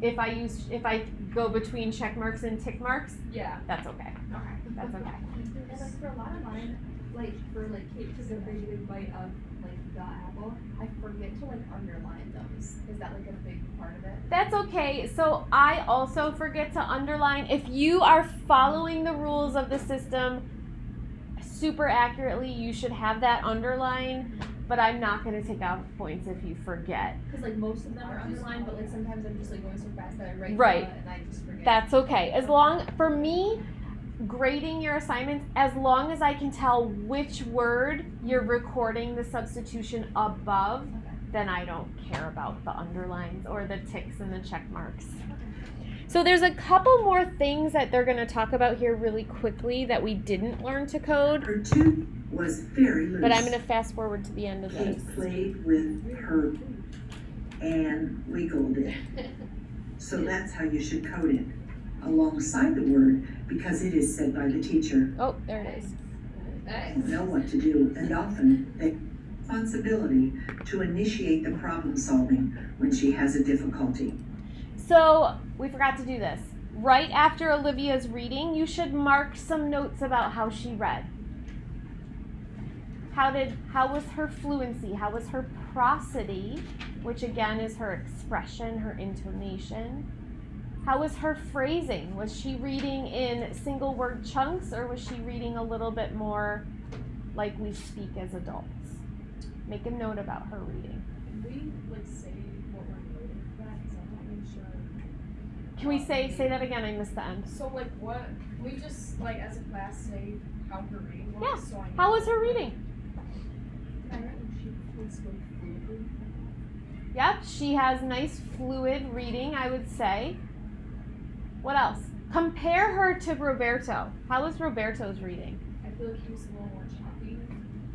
if I go between check marks and tick marks, Yeah. that's okay. Okay. That's okay. And like for a lot of mine, like for like Kate took a big bite of like the apple, I forget to like underline those. Is that like a big part of it? That's okay. So I also forget to underline. If you are following the rules of the system super accurately, you should have that underline, but I'm not going to take out points if you forget. Because like most of them are underlined, but like sometimes I'm just like going so fast that I write Right. and I just forget. That's okay. For me, grading your assignments, as long as I can tell which word you're recording the substitution above, then I don't care about the underlines or the ticks and the check marks. So there's a couple more things that they're going to talk about here really quickly that we didn't learn to code. Her tooth was very loose. But I'm going to fast forward to the end of this. Kate played with her and wiggled it. So that's how you should code it, alongside the word, because it is said by the teacher. Oh, there it is. Know what to do, and often the responsibility to initiate the problem solving when she has a difficulty. So we forgot to do this. Right after Olivia's reading, you should mark some notes about how she read. How was her fluency? How was her prosody, which again is her expression, her intonation? How was her phrasing? Was she reading in single word chunks, or was she reading a little bit more like we speak as adults? Make a note about her reading. Can we like say what we're noting for that? Because I'm not really sure. Can we say that again? I missed the end. So like what, can we just like as a class say how her reading was? Yeah. So I know, How was her reading? Yep, she has nice fluid reading, I would say. What else? Compare her to Roberto. How was Roberto's reading? I feel like he was a little more choppy.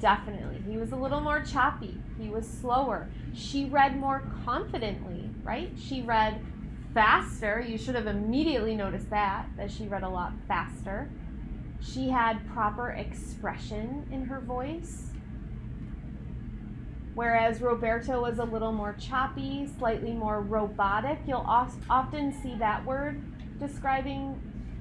Definitely. He was a little more choppy. He was slower. She read more confidently, right? She read faster. You should have immediately noticed that she read a lot faster. She had proper expression in her voice. Whereas Roberto was a little more choppy, slightly more robotic. You'll often see that word describing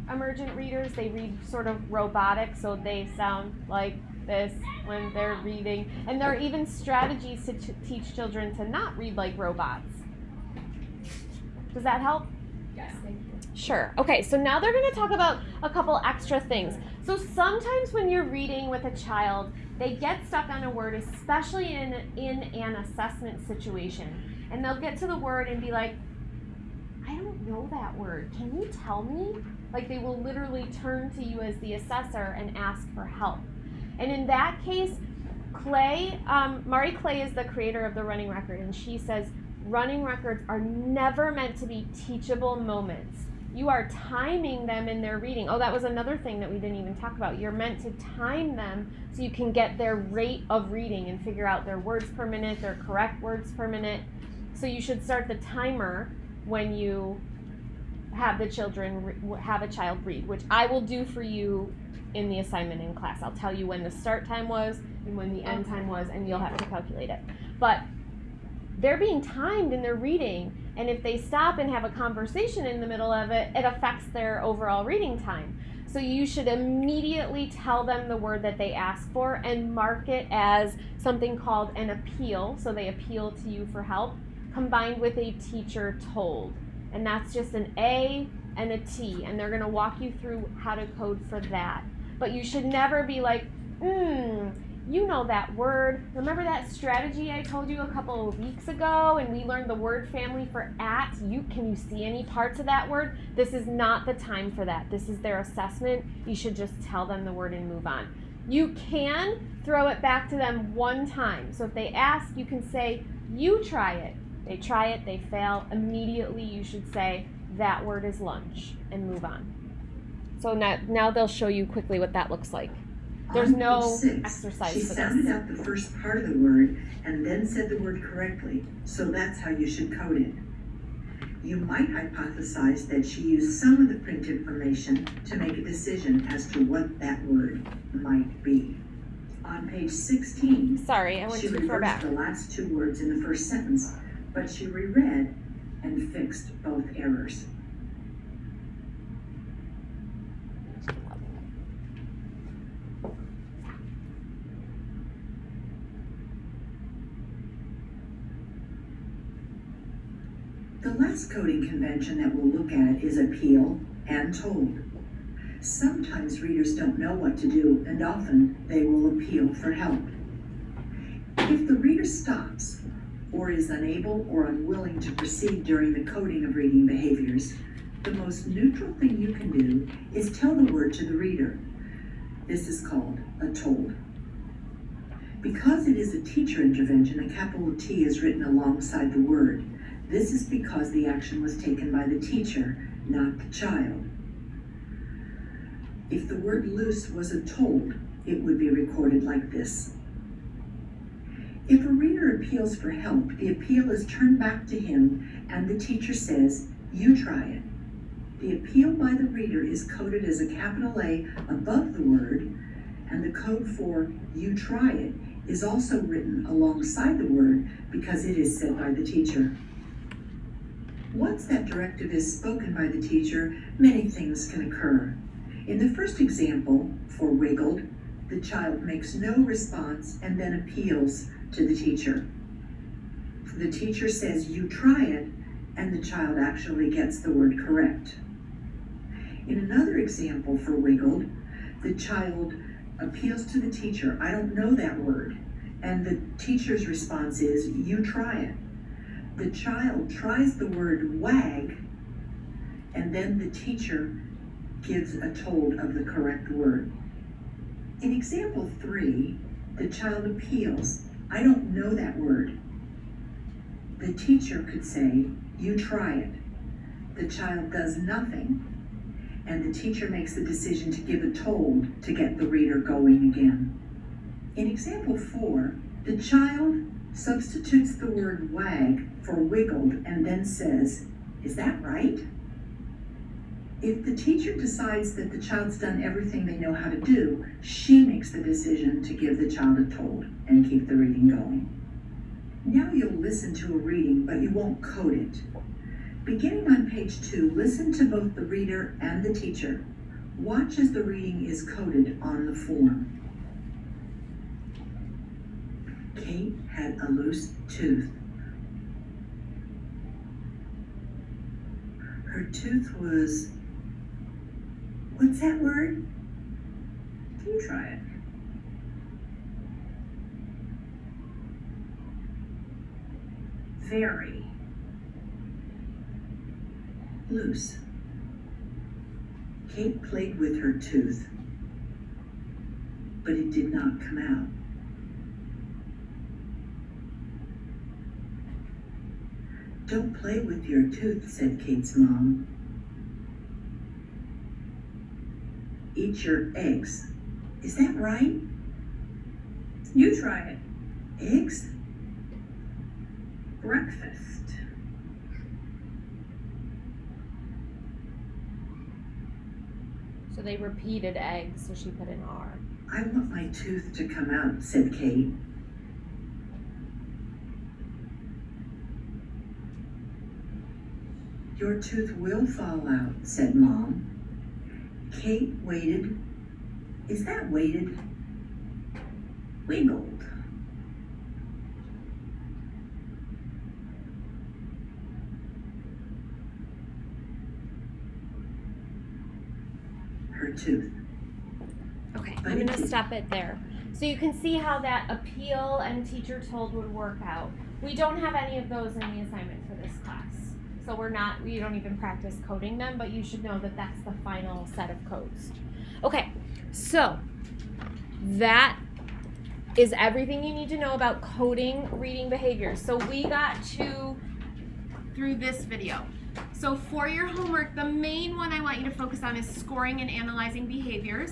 emergent readers. They read sort of robotic, so they sound like this when they're reading. And there are even strategies to teach children to not read like robots. Does that help? Yes, thank you. Sure. Okay, so now they're going to talk about a couple extra things. So sometimes when you're reading with a child, they get stuck on a word, especially in an assessment situation. And they'll get to the word and be like, I don't know that word. Can you tell me? Like they will literally turn to you as the assessor and ask for help. And in that case, Mari Clay is the creator of the running record, and she says running records are never meant to be teachable moments. You are timing them in their reading. Oh, that was another thing that we didn't even talk about. You're meant to time them so you can get their rate of reading and figure out their words per minute, their correct words per minute. So you should start the timer when you have the have a child read, which I will do for you in the assignment in class. I'll tell you when the start time was and when the end time was, and you'll have to calculate it. But they're being timed in their reading, and if they stop and have a conversation in the middle of it, it affects their overall reading time. So you should immediately tell them the word that they ask for and mark it as something called an appeal, so they appeal to you for help, combined with a teacher told. And that's just an A and a T, and they're going to walk you through how to code for that. But you should never be like, you know that word. Remember that strategy I told you a couple of weeks ago, and we learned the word family for at? Can you see any parts of that word? This is not the time for that. This is their assessment. You should just tell them the word and move on. You can throw it back to them one time. So if they ask, you can say, you try it. They try it, they fail. Immediately you should say, that word is lunch, and move on. So now they'll show you quickly what that looks like. There's no exercise she for sounded this. out the first part of the word and then said the word correctly, so that's how you should code it. You might hypothesize that she used some of the print information to make a decision as to what that word might be. On page 16, Sorry, I went she too far back. reversed the last two words in the first sentence, but she reread and fixed both errors. The last coding convention that we'll look at is appeal and told. Sometimes readers don't know what to do, and often they will appeal for help. If the reader stops or is unable or unwilling to proceed during the coding of reading behaviors, the most neutral thing you can do is tell the word to the reader. This is called a told. Because it is a teacher intervention, a capital T is written alongside the word. This is because the action was taken by the teacher, not the child. If the word loose was a told, it would be recorded like this. If a reader appeals for help, the appeal is turned back to him and the teacher says, you try it. The appeal by the reader is coded as a capital A above the word, and the code for you try it is also written alongside the word because it is said by the teacher. Once that directive is spoken by the teacher, many things can occur. In the first example, for wiggled, the child makes no response and then appeals to the teacher. The teacher says, you try it, and the child actually gets the word correct. In another example for wiggled, the child appeals to the teacher, I don't know that word, and the teacher's response is, you try it. The child tries the word wag, and then the teacher gives a told of the correct word. In example 3, the child appeals, I don't know that word. The teacher could say, you try it. The child does nothing, and the teacher makes the decision to give a told to get the reader going again. In example 4, the child substitutes the word wag for wiggled and then says, is that right? If the teacher decides that the child's done everything they know how to do, she makes the decision to give the child a told and keep the reading going. Now you'll listen to a reading, but you won't code it. Beginning on page 2, listen to both the reader and the teacher. Watch as the reading is coded on the form. Kate had a loose tooth. Her tooth was, what's that word? You try it. Very. Loose. Kate played with her tooth, but it did not come out. Don't play with your tooth, said Kate's mom. Eat your eggs. Is that right? You try it. Eggs? Breakfast. So they repeated eggs, so she put an R. I want my tooth to come out, said Kate. Your tooth will fall out, said Mom. Kate waited. Is that waited? Wiggled. Her tooth. Okay, But I'm it gonna did- stop it there. So you can see how that appeal and teacher told would work out. We don't have any of those in the assignment for this class. So we don't even practice coding them, but you should know that that's the final set of codes. Okay, so that is everything you need to know about coding reading behaviors. So we got through this video. So for your homework, the main one I want you to focus on is scoring and analyzing behaviors.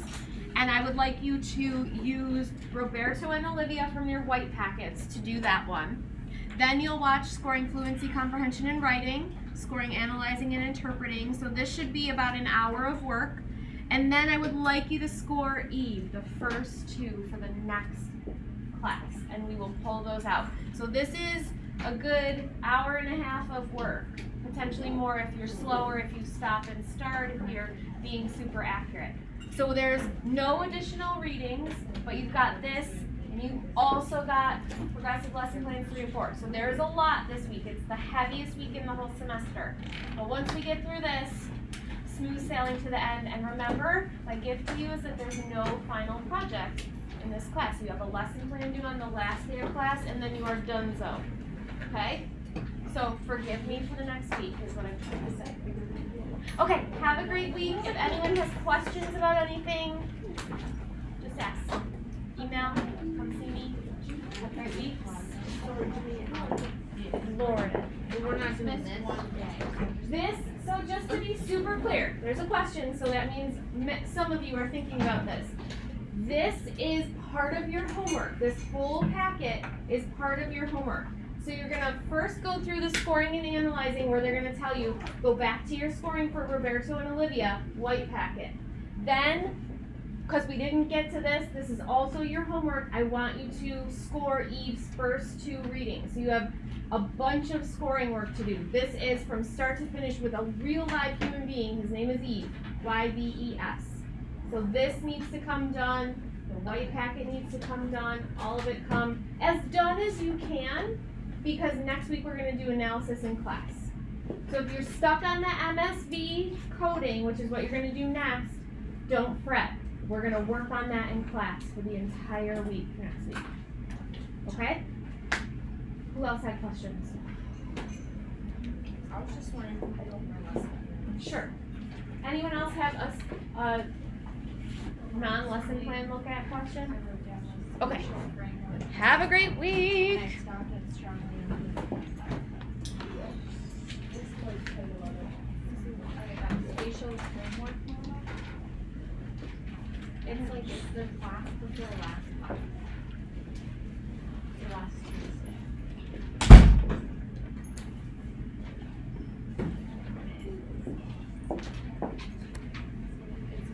And I would like you to use Roberto and Olivia from your white packets to do that one. Then you'll watch scoring fluency, comprehension, and writing, scoring, analyzing, and interpreting. So this should be about an hour of work. And then I would like you to score Eve, the first two for the next class. And we will pull those out. So this is a good hour and a half of work. Potentially more if you're slower, if you stop and start, if you're being super accurate. So there's no additional readings, but you've got this, and you also got progressive lesson plans 3 and 4. So there's a lot this week. It's the heaviest week in the whole semester. But once we get through this, smooth sailing to the end. And remember, my gift to you is that there's no final project in this class. You have a lesson plan due on the last day of class, and then you are donezo. Okay? So forgive me for the next week is what I'm trying to say. Okay, have a great week. If anyone has questions about anything, just ask. Email, come see me. Have a great week. Lord. We're not doing this. So just to be super clear, there's a question, so that means some of you are thinking about this. This is part of your homework. This whole packet is part of your homework. So you're gonna first go through the scoring and analyzing where they're gonna tell you, go back to your scoring for Roberto and Olivia, white packet. Then, because we didn't get to this is also your homework. I want you to score Eve's first 2 readings. So you have a bunch of scoring work to do. This is from start to finish with a real live human being. His name is Eve, Y-V-E-S. So this needs to come done. The white packet needs to come done. All of it come as done as you can, because next week we're going to do analysis in class. So if you're stuck on the MSV coding, which is what you're going to do next, don't fret. We're going to work on that in class for the entire week next week. Okay? Who else had questions? I was just wondering if I don't my lesson. Sure. Anyone else have a non-lesson plan look at question? Okay. Have a great week. It's like it's the class before last class.